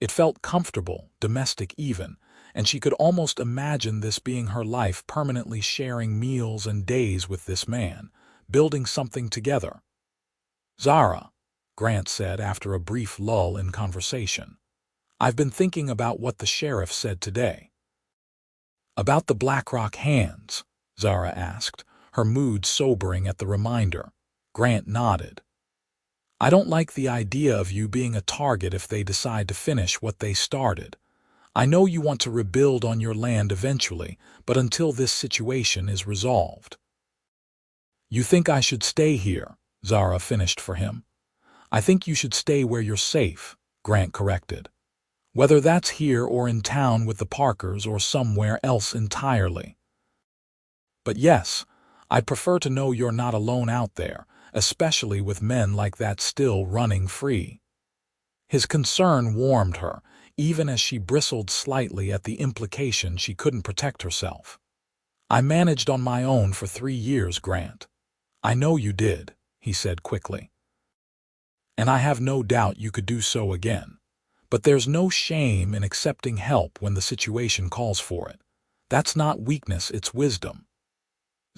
[SPEAKER 1] It felt comfortable, domestic even, and she could almost imagine this being her life, permanently sharing meals and days with this man, building something together. "Zara," Grant said after a brief lull in conversation, "I've been thinking about what the sheriff said today." "About the Blackrock hands?" Zara asked, her mood sobering at the reminder. Grant nodded. "I don't like the idea of you being a target if they decide to finish what they started. I know you want to rebuild on your land eventually, but until this situation is resolved." "You think I should stay here?" Zara finished for him. "I think you should stay where you're safe," Grant corrected. "Whether that's here or in town with the Parkers or somewhere else entirely. But yes, I'd prefer to know you're not alone out there, especially with men like that still running free." His concern warmed her, even as she bristled slightly at the implication she couldn't protect herself. "I managed on my own for 3 years, Grant." "I know you did," he said quickly. "And I have no doubt you could do so again. But there's no shame in accepting help when the situation calls for it. That's not weakness, it's wisdom."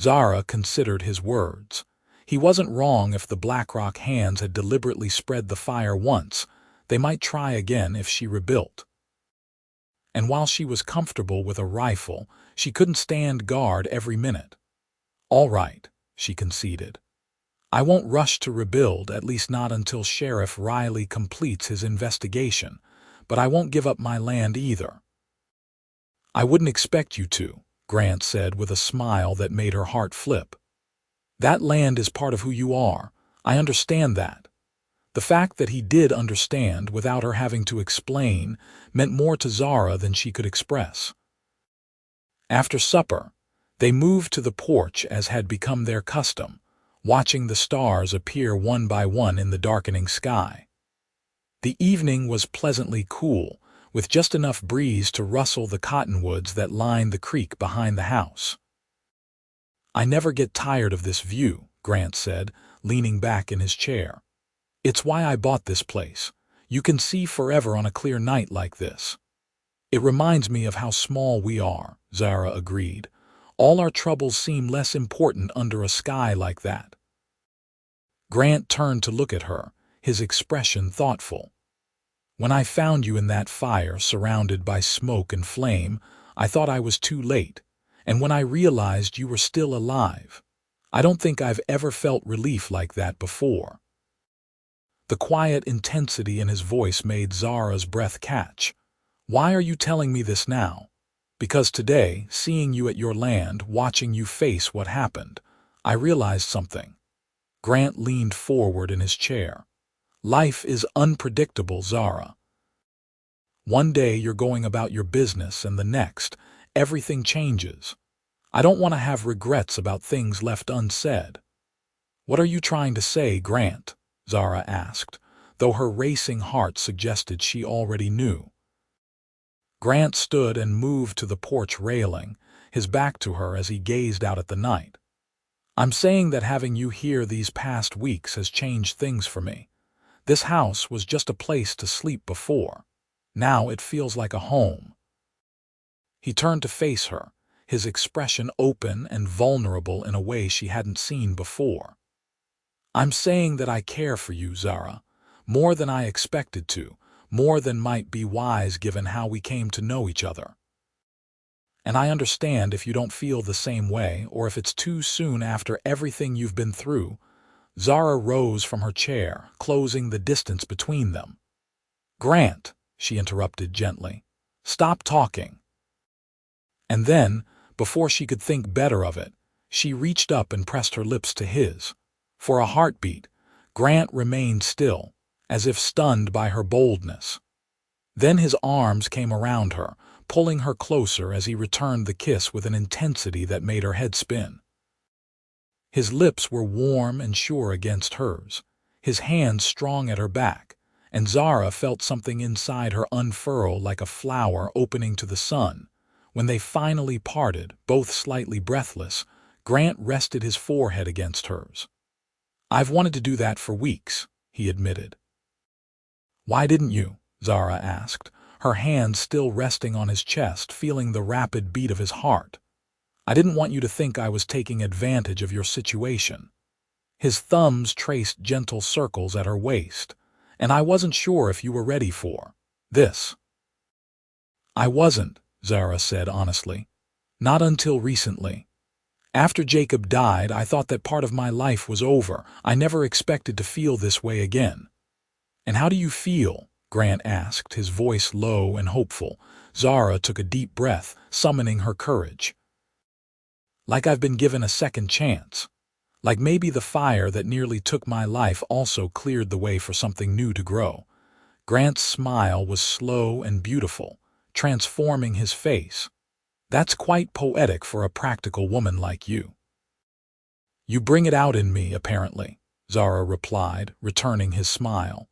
[SPEAKER 1] Zara considered his words. He wasn't wrong if the Blackrock hands had deliberately spread the fire once. They might try again if she rebuilt. And while she was comfortable with a rifle, she couldn't stand guard every minute. "All right," she conceded. "I won't rush to rebuild, at least not until Sheriff Riley completes his investigation, but I won't give up my land either." "I wouldn't expect you to," Grant said with a smile that made her heart flip. "That land is part of who you are. I understand that." The fact that he did understand without her having to explain meant more to Zara than she could express. After supper, they moved to the porch as had become their custom, watching the stars appear one by one in the darkening sky. The evening was pleasantly cool, with just enough breeze to rustle the cottonwoods that lined the creek behind the house. "I never get tired of this view," Grant said, leaning back in his chair. "It's why I bought this place. You can see forever on a clear night like this." "It reminds me of how small we are," Zara agreed. "All our troubles seem less important under a sky like that." Grant turned to look at her, his expression thoughtful. "When I found you in that fire, surrounded by smoke and flame, I thought I was too late. And when I realized you were still alive, I don't think I've ever felt relief like that before." The quiet intensity in his voice made Zara's breath catch. "Why are you telling me this now?" "Because today, seeing you at your land, watching you face what happened, I realized something." Grant leaned forward in his chair. "Life is unpredictable, Zara. One day you're going about your business and the next, everything changes. I don't want to have regrets about things left unsaid." "What are you trying to say, Grant?" Zara asked, though her racing heart suggested she already knew. Grant stood and moved to the porch railing, his back to her as he gazed out at the night. "I'm saying that having you here these past weeks has changed things for me. This house was just a place to sleep before. Now it feels like a home." He turned to face her, his expression open and vulnerable in a way she hadn't seen before. "I'm saying that I care for you, Zara, more than I expected to, more than might be wise given how we came to know each other. And I understand if you don't feel the same way or if it's too soon after everything you've been through." Zara rose from her chair, closing the distance between them. "Grant," she interrupted gently, "stop talking." And then, before she could think better of it, she reached up and pressed her lips to his. For a heartbeat, Grant remained still, as if stunned by her boldness. Then his arms came around her, pulling her closer as he returned the kiss with an intensity that made her head spin. His lips were warm and sure against hers, his hands strong at her back, and Zara felt something inside her unfurl like a flower opening to the sun. When they finally parted, both slightly breathless, Grant rested his forehead against hers. "I've wanted to do that for weeks," he admitted. "Why didn't you?" Zara asked, her hands still resting on his chest, feeling the rapid beat of his heart. "I didn't want you to think I was taking advantage of your situation." His thumbs traced gentle circles at her waist. "And I wasn't sure if you were ready for this." "I wasn't," Zara said honestly. "Not until recently. After Jacob died, I thought that part of my life was over. I never expected to feel this way again." "And how do you feel?" Grant asked, his voice low and hopeful. Zara took a deep breath, summoning her courage. "Like I've been given a second chance. Like maybe the fire that nearly took my life also cleared the way for something new to grow." Grant's smile was slow and beautiful, transforming his face. "That's quite poetic for a practical woman like you." "You bring it out in me, apparently," Zara replied, returning his smile.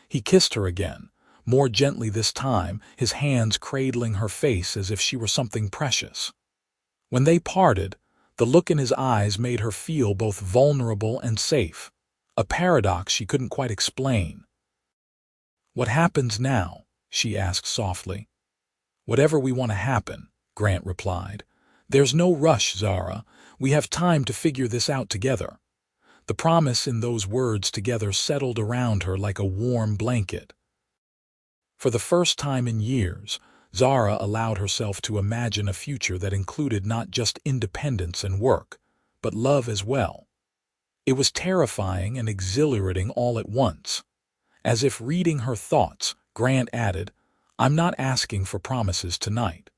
[SPEAKER 1] He kissed her again, more gently this time, his hands cradling her face as if she were something precious. When they parted, the look in his eyes made her feel both vulnerable and safe, a paradox she couldn't quite explain. "What happens now?" she asked softly. "Whatever we want to happen," Grant replied. "There's no rush, Zara. We have time to figure this out together." The promise in those words together settled around her like a warm blanket. For the first time in years, Zara allowed herself to imagine a future that included not just independence and work, but love as well. It was terrifying and exhilarating all at once. As if reading her thoughts, Grant added, "I'm not asking for promises tonight.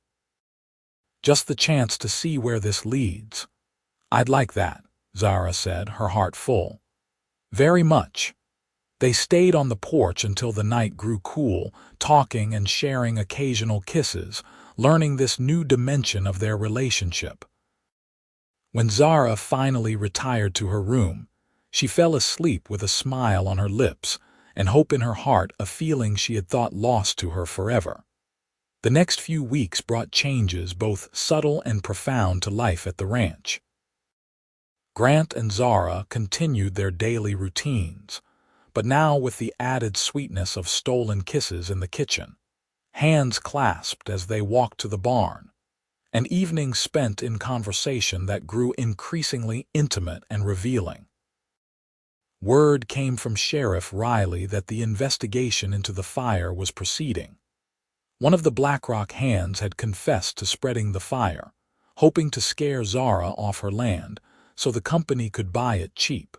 [SPEAKER 1] Just the chance to see where this leads." "I'd like that," Zara said, her heart full. "Very much." They stayed on the porch until the night grew cool, talking and sharing occasional kisses, learning this new dimension of their relationship. When Zara finally retired to her room, she fell asleep with a smile on her lips and hope in her heart, a feeling she had thought lost to her forever. The next few weeks brought changes both subtle and profound to life at the ranch. Grant and Zara continued their daily routines, but now with the added sweetness of stolen kisses in the kitchen, hands clasped as they walked to the barn, an evening spent in conversation that grew increasingly intimate and revealing. Word came from Sheriff Riley that the investigation into the fire was proceeding. One of the Blackrock hands had confessed to spreading the fire, hoping to scare Zara off her land so the company could buy it cheap.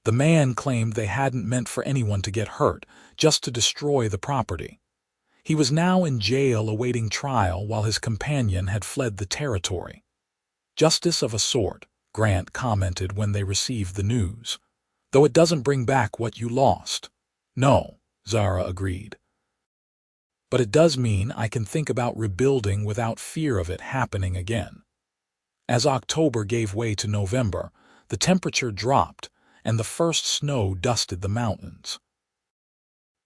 [SPEAKER 1] The man claimed they hadn't meant for anyone to get hurt, just to destroy the property. He was now in jail awaiting trial while his companion had fled the territory. "Justice of a sort," Grant commented when they received the news, "though it doesn't bring back what you lost." "No," Zara agreed. "But it does mean I can think about rebuilding without fear of it happening again." As October gave way to November, the temperature dropped, and the first snow dusted the mountains.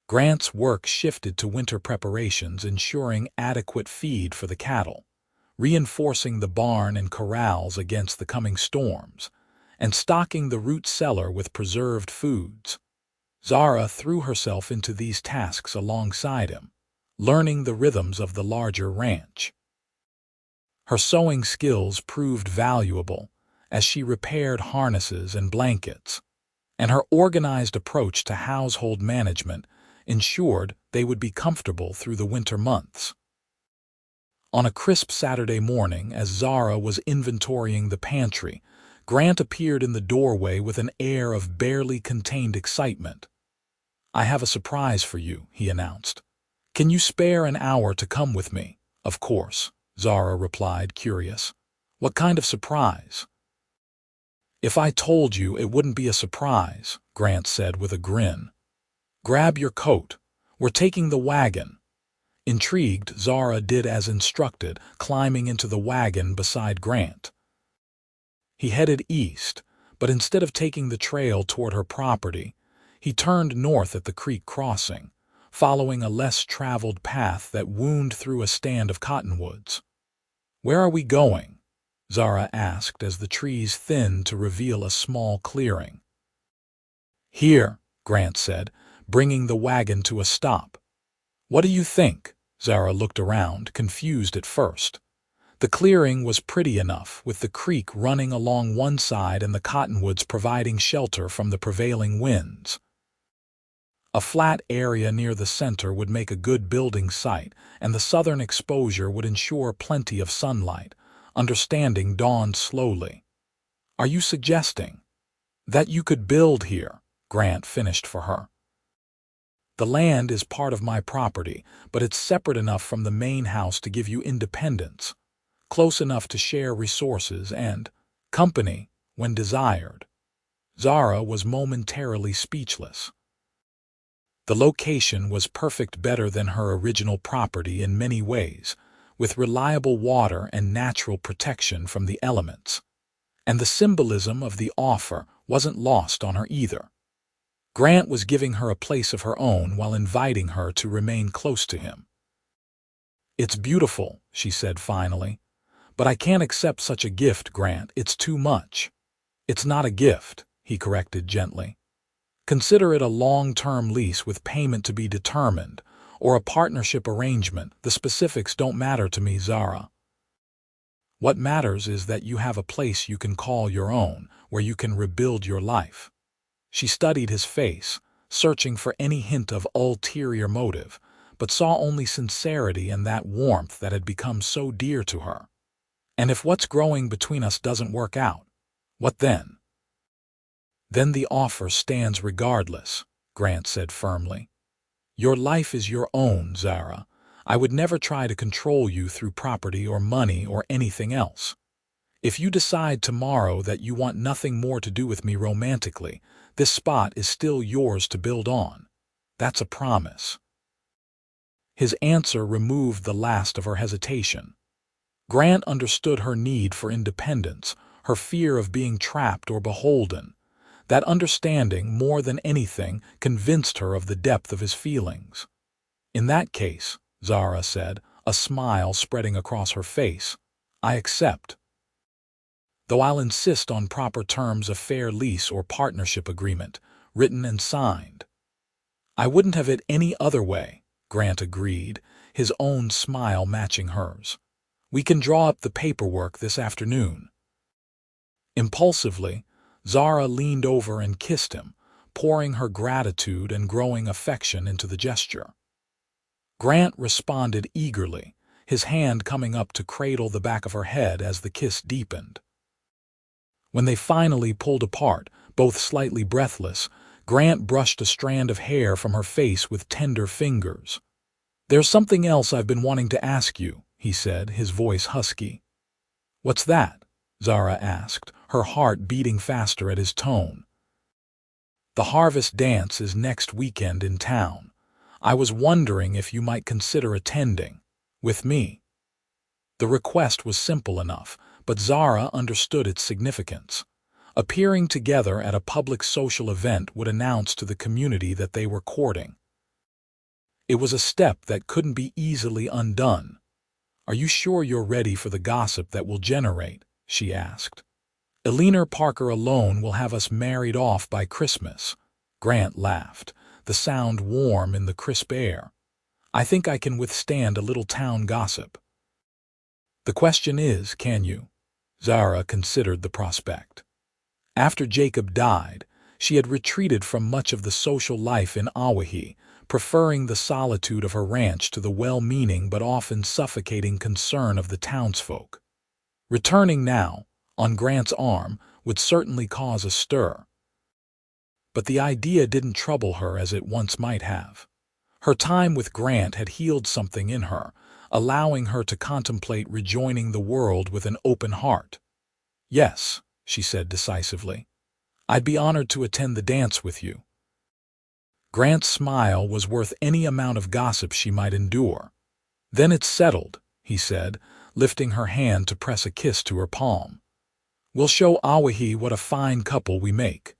[SPEAKER 1] Grant's work shifted to winter preparations, ensuring adequate feed for the cattle, reinforcing the barn and corrals against the coming storms, and stocking the root cellar with preserved foods. Zara threw herself into these tasks alongside him, learning the rhythms of the larger ranch. Her sewing skills proved valuable as she repaired harnesses and blankets, and her organized approach to household management ensured they would be comfortable through the winter months. On a crisp Saturday morning, as Zara was inventorying the pantry, Grant appeared in the doorway with an air of barely contained excitement. "I have a surprise for you," he announced. "Can you spare an hour to come with me?" "Of course," Zara replied, curious. "What kind of surprise?" "If I told you, it wouldn't be a surprise," Grant said with a grin. "Grab your coat. We're taking the wagon." Intrigued, Zara did as instructed, climbing into the wagon beside Grant. He headed east, but instead of taking the trail toward her property, he turned north at the creek crossing, following a less traveled path that wound through a stand of cottonwoods. "Where are we going?" Zara asked as the trees thinned to reveal a small clearing. "Here," Grant said, bringing the wagon to a stop. "What do you think?" Zara looked around, confused at first. The clearing was pretty enough, with the creek running along one side and the cottonwoods providing shelter from the prevailing winds. A flat area near the center would make a good building site, and the southern exposure would ensure plenty of sunlight. Understanding dawned slowly. "Are you suggesting that you could build here?" Grant finished for her. "The land is part of my property, but it's separate enough from the main house to give you independence, close enough to share resources and company when desired." Zara was momentarily speechless. The location was perfect, better than her original property in many ways, with reliable water and natural protection from the elements. And the symbolism of the offer wasn't lost on her either. Grant was giving her a place of her own while inviting her to remain close to him. "It's beautiful," she said finally, "but I can't accept such a gift, Grant. It's too much." "It's not a gift," he corrected gently. "Consider it a long-term lease with payment to be determined, or a partnership arrangement. The specifics don't matter to me, Zara." What matters is that you have a place you can call your own, where you can rebuild your life." She studied his face, searching for any hint of ulterior motive, but saw only sincerity and that warmth that had become so dear to her. "And if what's growing between us doesn't work out, what then?" "Then the offer stands regardless," Grant said firmly. "Your life is your own, Zara. I would never try to control you through property or money or anything else. If you decide tomorrow that you want nothing more to do with me romantically, this spot is still yours to build on. That's a promise." His answer removed the last of her hesitation. Grant understood her need for independence, her fear of being trapped or beholden. That understanding, more than anything, convinced her of the depth of his feelings. "In that case," Zara said, a smile spreading across her face, "I accept. Though I'll insist on proper terms of fair lease or partnership agreement, written and signed." "I wouldn't have it any other way," Grant agreed, his own smile matching hers. "We can draw up the paperwork this afternoon." Impulsively, Zara leaned over and kissed him, pouring her gratitude and growing affection into the gesture. Grant responded eagerly, his hand coming up to cradle the back of her head as the kiss deepened. When they finally pulled apart, both slightly breathless, Grant brushed a strand of hair from her face with tender fingers. "There's something else I've been wanting to ask you," he said, his voice husky. "What's that?" Zara asked, her heart beating faster at his tone. "The harvest dance is next weekend in town. I was wondering if you might consider attending, with me." The request was simple enough, but Zara understood its significance. Appearing together at a public social event would announce to the community that they were courting. It was a step that couldn't be easily undone. "Are you sure you're ready for the gossip that will generate?" she asked. "Eleanor Parker alone will have us married off by Christmas." Grant laughed, the sound warm in the crisp air. "I think I can withstand a little town gossip." "The question is, can you?" Zara considered the prospect. After Jacob died, she had retreated from much of the social life in Awahi, preferring the solitude of her ranch to the well-meaning but often suffocating concern of the townsfolk. Returning now, on Grant's arm, would certainly cause a stir. But the idea didn't trouble her as it once might have. Her time with Grant had healed something in her, allowing her to contemplate rejoining the world with an open heart. "Yes," she said decisively. "I'd be honored to attend the dance with you." Grant's smile was worth any amount of gossip she might endure. "Then it's settled," he said, lifting her hand to press a kiss to her palm. "We'll show Awahi what a fine couple we make."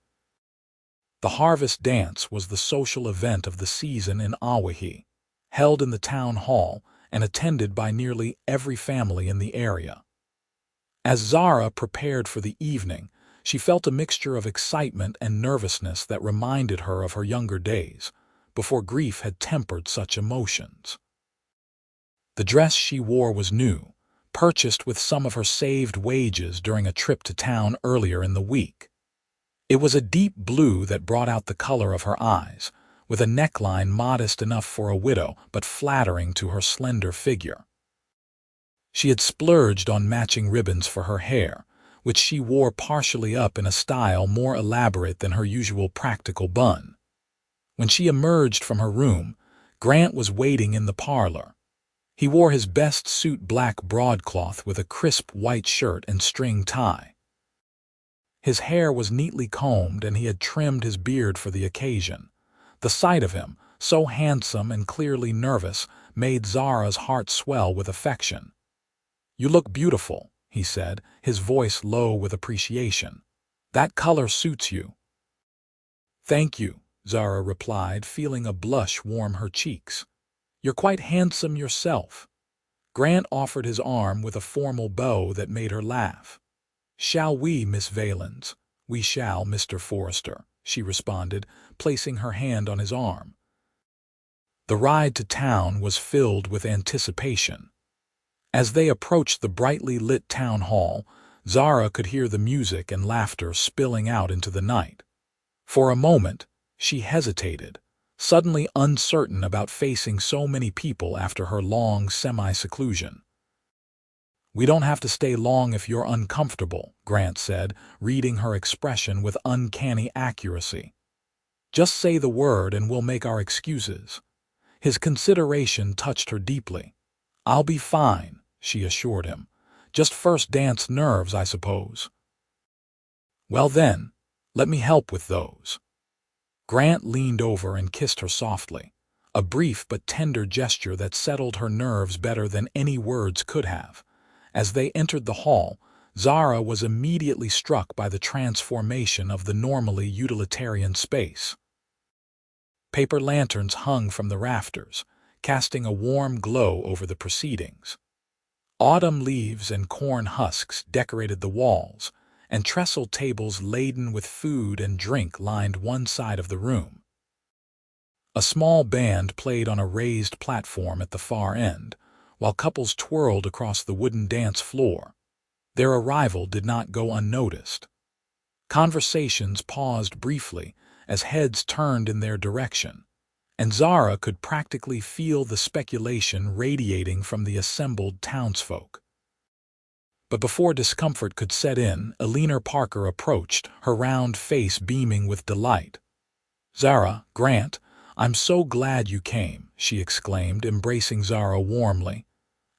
[SPEAKER 1] The harvest dance was the social event of the season in Awahi, held in the town hall and attended by nearly every family in the area. As Zara prepared for the evening, she felt a mixture of excitement and nervousness that reminded her of her younger days, before grief had tempered such emotions. The dress she wore was new, purchased with some of her saved wages during a trip to town earlier in the week. It was a deep blue that brought out the color of her eyes, with a neckline modest enough for a widow but flattering to her slender figure. She had splurged on matching ribbons for her hair, which she wore partially up in a style more elaborate than her usual practical bun. When she emerged from her room, Grant was waiting in the parlor. He wore his best suit black broadcloth with a crisp white shirt and string tie. His hair was neatly combed and he had trimmed his beard for the occasion. The sight of him, so handsome and clearly nervous, made Zara's heart swell with affection. "You look beautiful," he said, his voice low with appreciation. "That color suits you." "Thank you," Zara replied, feeling a blush warm her cheeks. "You're quite handsome yourself." Grant offered his arm with a formal bow that made her laugh. "Shall we, Miss Valens?" "We shall, Mr. Forrester," she responded, placing her hand on his arm. The ride to town was filled with anticipation. As they approached the brightly lit town hall, Zara could hear the music and laughter spilling out into the night. For a moment, she hesitated, suddenly uncertain about facing so many people after her long semi-seclusion. "We don't have to stay long if you're uncomfortable," Grant said, reading her expression with uncanny accuracy. "Just say the word and we'll make our excuses." His consideration touched her deeply. "I'll be fine," she assured him. "Just first dance nerves, I suppose." "Well then, let me help with those." Grant leaned over and kissed her softly, a brief but tender gesture that settled her nerves better than any words could have. As they entered the hall, Zara was immediately struck by the transformation of the normally utilitarian space. Paper lanterns hung from the rafters, casting a warm glow over the proceedings. Autumn leaves and corn husks decorated the walls, and trestle tables laden with food and drink lined one side of the room. A small band played on a raised platform at the far end, while couples twirled across the wooden dance floor. Their arrival did not go unnoticed. Conversations paused briefly as heads turned in their direction, and Zara could practically feel the speculation radiating from the assembled townsfolk. But before discomfort could set in, Eleanor Parker approached, her round face beaming with delight. "Zara, Grant, I'm so glad you came," she exclaimed, embracing Zara warmly.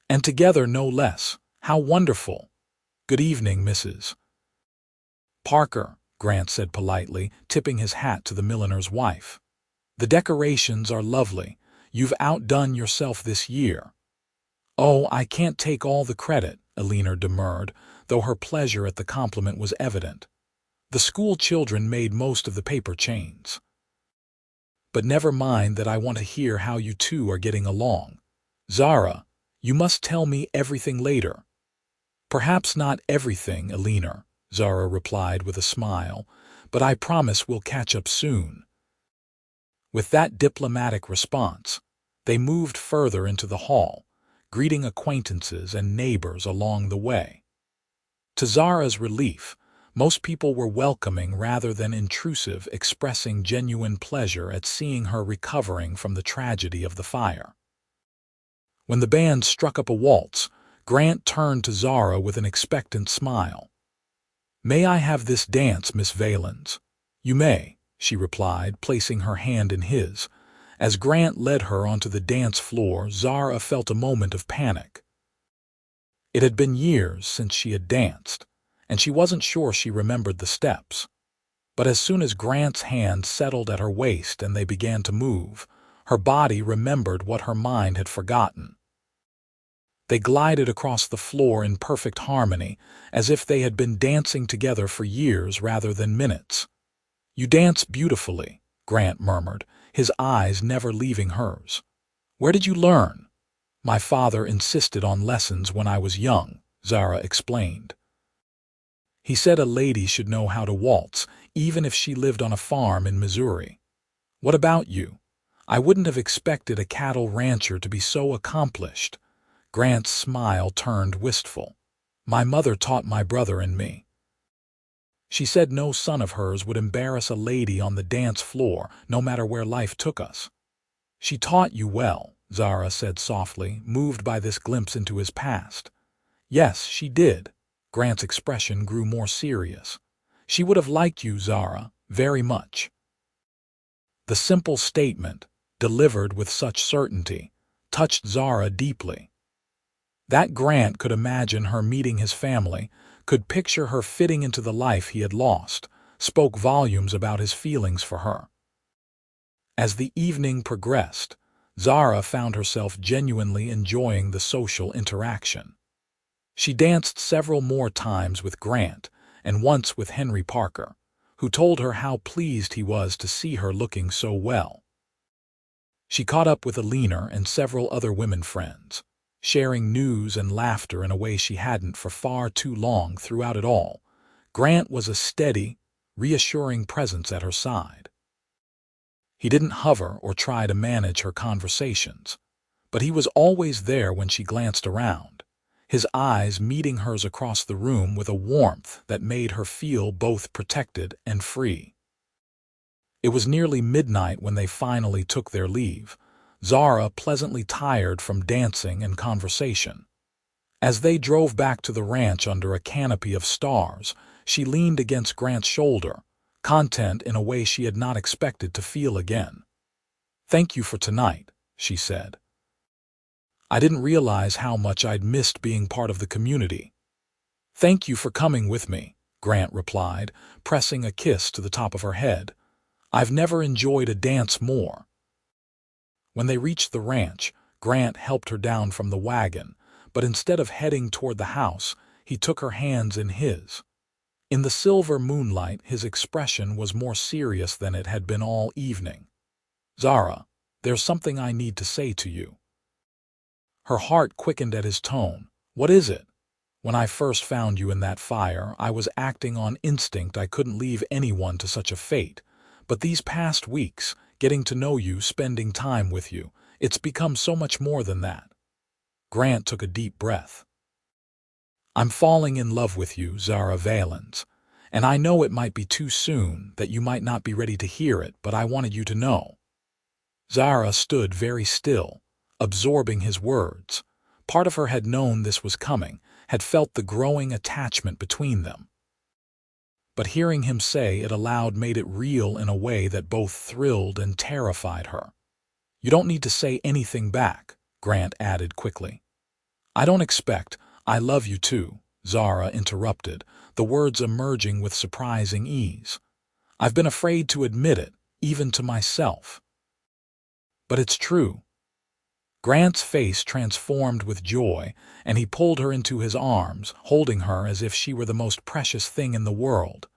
[SPEAKER 1] "And together, no less. How wonderful! Good evening, Mrs. Parker," Grant said politely, tipping his hat to the milliner's wife. "The decorations are lovely. You've outdone yourself this year." "Oh, I can't take all the credit," Eleanor demurred, though her pleasure at the compliment was evident. "The school children made most of the paper chains. But never mind that. I want to hear how you two are getting along. Zara, you must tell me everything later." "Perhaps not everything, Eleanor," Zara replied with a smile, "but I promise we'll catch up soon." With that diplomatic response, they moved further into the hall, greeting acquaintances and neighbors along the way. To Zara's relief, most people were welcoming rather than intrusive, expressing genuine pleasure at seeing her recovering from the tragedy of the fire. When the band struck up a waltz, Grant turned to Zara with an expectant smile. "May I have this dance, Miss Valens?" "You may," she replied, placing her hand in his. As Grant led her onto the dance floor, Zara felt a moment of panic. It had been years since she had danced, and she wasn't sure she remembered the steps. But as soon as Grant's hand settled at her waist and they began to move, her body remembered what her mind had forgotten. They glided across the floor in perfect harmony, as if they had been dancing together for years rather than minutes. "You dance beautifully," Grant murmured, his eyes never leaving hers. "Where did you learn?" "My father insisted on lessons when I was young," Zara explained. "He said a lady should know how to waltz, even if she lived on a farm in Missouri. What about you? I wouldn't have expected a cattle rancher to be so accomplished." Grant's smile turned wistful. "My mother taught my brother and me. She said no son of hers would embarrass a lady on the dance floor, no matter where life took us." "She taught you well," Zara said softly, moved by this glimpse into his past. "Yes, she did." Grant's expression grew more serious. "She would have liked you, Zara, very much." The simple statement, delivered with such certainty, touched Zara deeply. That Grant could imagine her meeting his family, could picture her fitting into the life he had lost, spoke volumes about his feelings for her. As the evening progressed, Zara found herself genuinely enjoying the social interaction. She danced several more times with Grant, and once with Henry Parker, who told her how pleased he was to see her looking so well. She caught up with Eleanor and several other women friends, sharing news and laughter in a way she hadn't for far too long. Throughout it all, Grant was a steady, reassuring presence at her side. He didn't hover or try to manage her conversations, but he was always there when she glanced around, his eyes meeting hers across the room with a warmth that made her feel both protected and free. It was nearly midnight when they finally took their leave, Zara pleasantly tired from dancing and conversation. As they drove back to the ranch under a canopy of stars, she leaned against Grant's shoulder, content in a way she had not expected to feel again. "Thank you for tonight," she said. "I didn't realize how much I'd missed being part of the community." "Thank you for coming with me," Grant replied, pressing a kiss to the top of her head. "I've never enjoyed a dance more." When they reached the ranch, Grant helped her down from the wagon, but instead of heading toward the house, he took her hands in his. In the silver moonlight, his expression was more serious than it had been all evening. "Zara, there's something I need to say to you." Her heart quickened at his tone. "What is it?" "When I first found you in that fire, I was acting on instinct. I couldn't leave anyone to such a fate. But these past weeks, getting to know you, spending time with you, it's become so much more than that." Grant took a deep breath. "I'm falling in love with you, Zara Valens. And I know it might be too soon, that you might not be ready to hear it, but I wanted you to know." Zara stood very still, absorbing his words. Part of her had known this was coming, had felt the growing attachment between them. But hearing him say it aloud made it real in a way that both thrilled and terrified her. "You don't need to say anything back," Grant added quickly. "I don't expect, I love you too," Zara interrupted, the words emerging with surprising ease. "I've been afraid to admit it, even to myself. But it's true." Grant's face transformed with joy, and he pulled her into his arms, holding her as if she were the most precious thing in the world.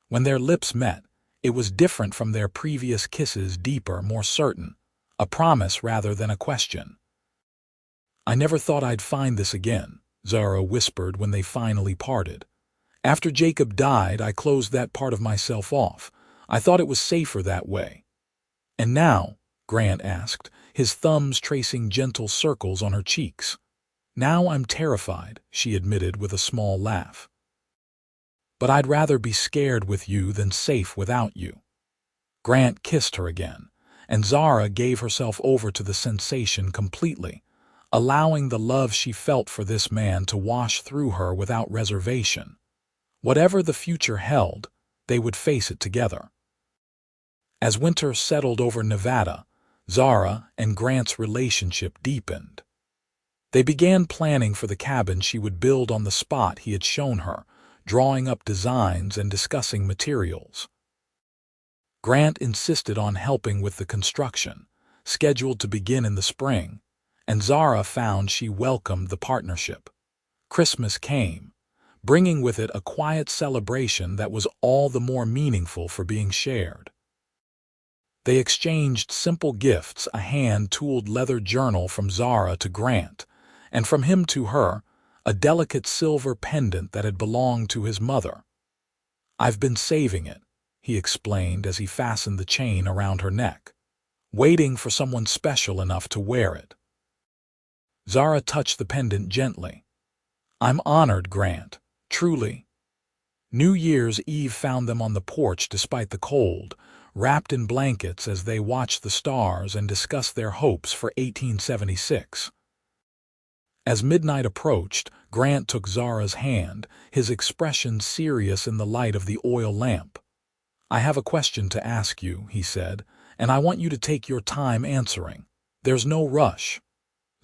[SPEAKER 1] When their lips met, it was different from their previous kisses, deeper, more certain, a promise rather than a question. "I never thought I'd find this again," Zara whispered when they finally parted. "After Jacob died, I closed that part of myself off. I thought it was safer that way." "And now?" Grant asked, his thumbs tracing gentle circles on her cheeks. "Now I'm terrified," she admitted with a small laugh. "But I'd rather be scared with you than safe without you." Grant kissed her again, and Zara gave herself over to the sensation completely, allowing the love she felt for this man to wash through her without reservation. Whatever the future held, they would face it together. As winter settled over Nevada, Zara and Grant's relationship deepened. They began planning for the cabin she would build on the spot he had shown her, drawing up designs and discussing materials. Grant insisted on helping with the construction, scheduled to begin in the spring, and Zara found she welcomed the partnership. Christmas came, bringing with it a quiet celebration that was all the more meaningful for being shared. They exchanged simple gifts, a hand-tooled leather journal from Zara to Grant, and from him to her, a delicate silver pendant that had belonged to his mother. "I've been saving it," he explained as he fastened the chain around her neck, waiting for someone special enough to wear it. Zara touched the pendant gently. "I'm honored, Grant, truly." New Year's Eve found them on the porch despite the cold, wrapped in blankets as they watched the stars and discussed their hopes for 1876. As midnight approached, Grant took Zara's hand, his expression serious in the light of the oil lamp. "I have a question to ask you," he said, "and I want you to take your time answering. There's no rush."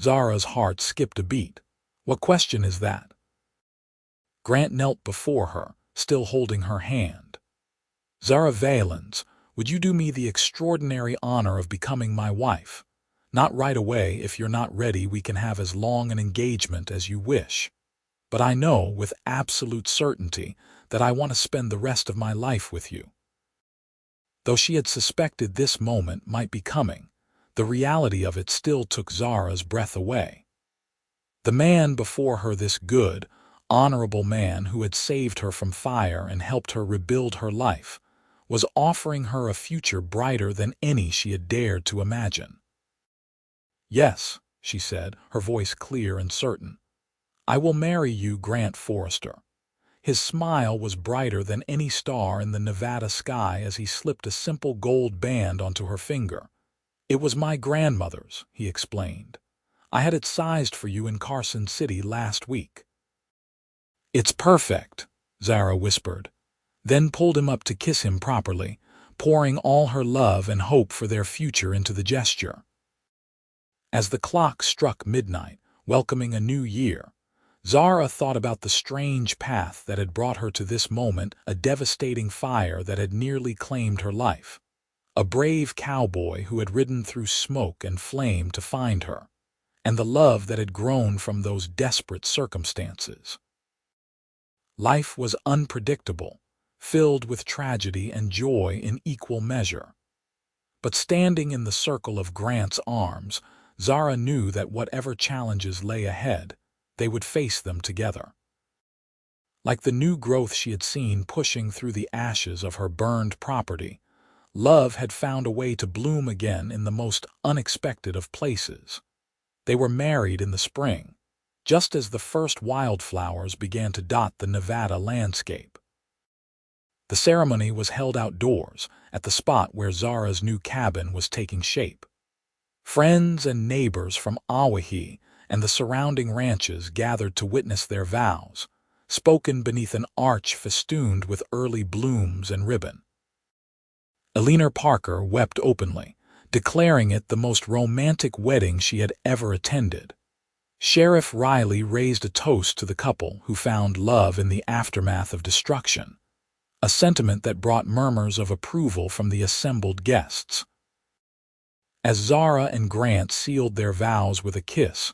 [SPEAKER 1] Zara's heart skipped a beat. "What question is that?" Grant knelt before her, still holding her hand. "Zara Valens, would you do me the extraordinary honor of becoming my wife? Not right away. If you're not ready, we can have as long an engagement as you wish. But I know with absolute certainty that I want to spend the rest of my life with you." Though she had suspected this moment might be coming, the reality of it still took Zara's breath away. The man before her, this good, honorable man who had saved her from fire and helped her rebuild her life, was offering her a future brighter than any she had dared to imagine. "Yes," she said, her voice clear and certain. I will marry you, Grant Forrester." His smile was brighter than any star in the Nevada sky as he slipped a simple gold band onto her finger. "It was my grandmother's," he explained. "I had it sized for you in Carson City last week." "It's perfect," Zara whispered, then pulled him up to kiss him properly, pouring all her love and hope for their future into the gesture. As the clock struck midnight, welcoming a new year, Zara thought about the strange path that had brought her to this moment, a devastating fire that had nearly claimed her life, a brave cowboy who had ridden through smoke and flame to find her, and the love that had grown from those desperate circumstances. Life was unpredictable, filled with tragedy and joy in equal measure. But standing in the circle of Grant's arms, Zara knew that whatever challenges lay ahead, they would face them together. Like the new growth she had seen pushing through the ashes of her burned property, love had found a way to bloom again in the most unexpected of places. They were married in the spring, just as the first wildflowers began to dot the Nevada landscape. The ceremony was held outdoors, at the spot where Zara's new cabin was taking shape. Friends and neighbors from Awahi and the surrounding ranches gathered to witness their vows, spoken beneath an arch festooned with early blooms and ribbon. Eleanor Parker wept openly, declaring it the most romantic wedding she had ever attended. Sheriff Riley raised a toast to the couple who found love in the aftermath of destruction, a sentiment that brought murmurs of approval from the assembled guests. As Zara and Grant sealed their vows with a kiss,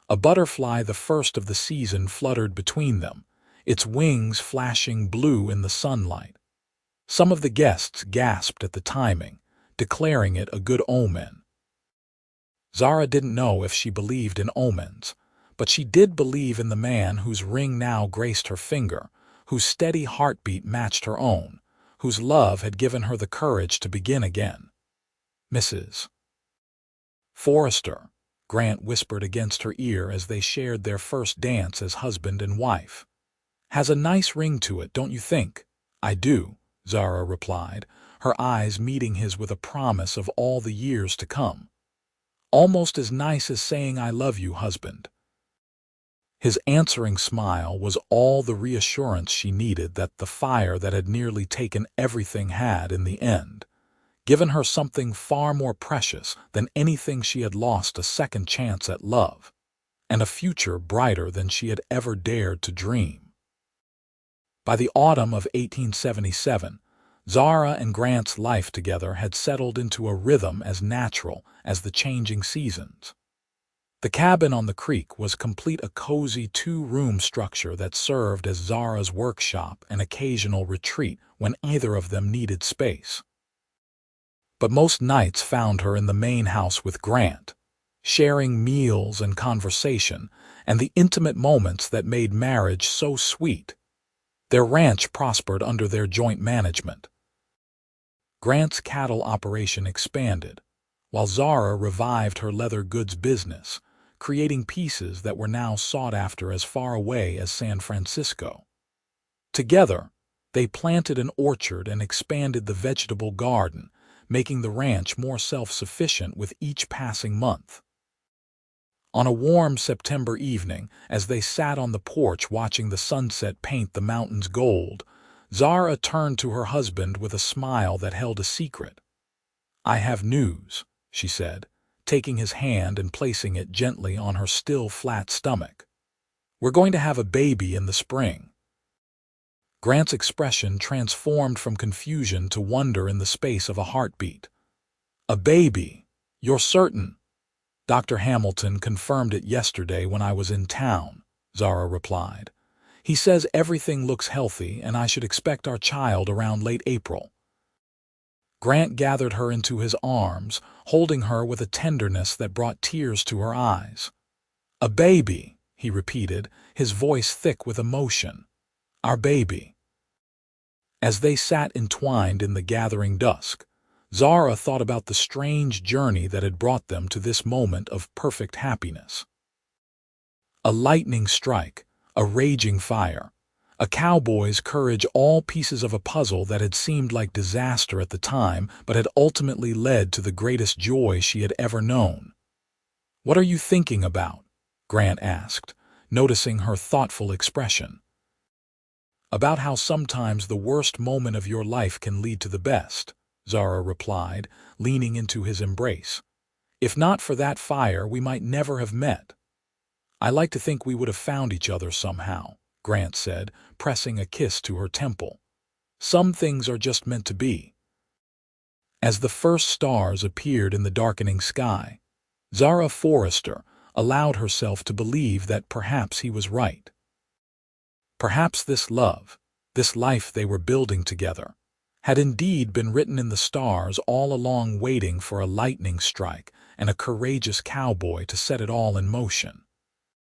[SPEAKER 1] a butterfly, the first of the season, fluttered between them, its wings flashing blue in the sunlight. Some of the guests gasped at the timing, declaring it a good omen. Zara didn't know if she believed in omens, but she did believe in the man whose ring now graced her finger, whose steady heartbeat matched her own, whose love had given her the courage to begin again. "Mrs. Forrester," Grant whispered against her ear as they shared their first dance as husband and wife. "Has a nice ring to it, don't you think?" "I do," Zara replied, her eyes meeting his with a promise of all the years to come. "Almost as nice as saying I love you, husband." His answering smile was all the reassurance she needed that the fire that had nearly taken everything had, in the end, given her something far more precious than anything she had lost: a second chance at love, and a future brighter than she had ever dared to dream. By the autumn of 1877, Zara and Grant's life together had settled into a rhythm as natural as the changing seasons. The cabin on the creek was complete, a cozy two-room structure that served as Zara's workshop and occasional retreat when either of them needed space. But most nights found her in the main house with Grant, sharing meals and conversation and the intimate moments that made marriage so sweet. Their ranch prospered under their joint management. Grant's cattle operation expanded, while Zara revived her leather goods business, creating pieces that were now sought after as far away as San Francisco. Together, they planted an orchard and expanded the vegetable garden, making the ranch more self-sufficient with each passing month. On a warm September evening, as they sat on the porch watching the sunset paint the mountains gold, Zara turned to her husband with a smile that held a secret. "I have news," she said, taking his hand and placing it gently on her still flat stomach. "We're going to have a baby in the spring." Grant's expression transformed from confusion to wonder in the space of a heartbeat. "A baby? You're certain?" "Dr. Hamilton confirmed it yesterday when I was in town," Zara replied. "He says everything looks healthy and I should expect our child around late April." Grant gathered her into his arms, holding her with a tenderness that brought tears to her eyes. "A baby," he repeated, his voice thick with emotion. "Our baby." As they sat entwined in the gathering dusk, Zara thought about the strange journey that had brought them to this moment of perfect happiness. A lightning strike, a raging fire, a cowboy's courage, all pieces of a puzzle that had seemed like disaster at the time but had ultimately led to the greatest joy she had ever known. "What are you thinking about?" Grant asked, noticing her thoughtful expression. "About how sometimes the worst moment of your life can lead to the best," Zara replied, leaning into his embrace. "If not for that fire, we might never have met." "I like to think we would have found each other somehow," Grant said, pressing a kiss to her temple. "Some things are just meant to be." As the first stars appeared in the darkening sky, Zara Forrester allowed herself to believe that perhaps he was right. Perhaps this love, this life they were building together, had indeed been written in the stars all along, waiting for a lightning strike and a courageous cowboy to set it all in motion.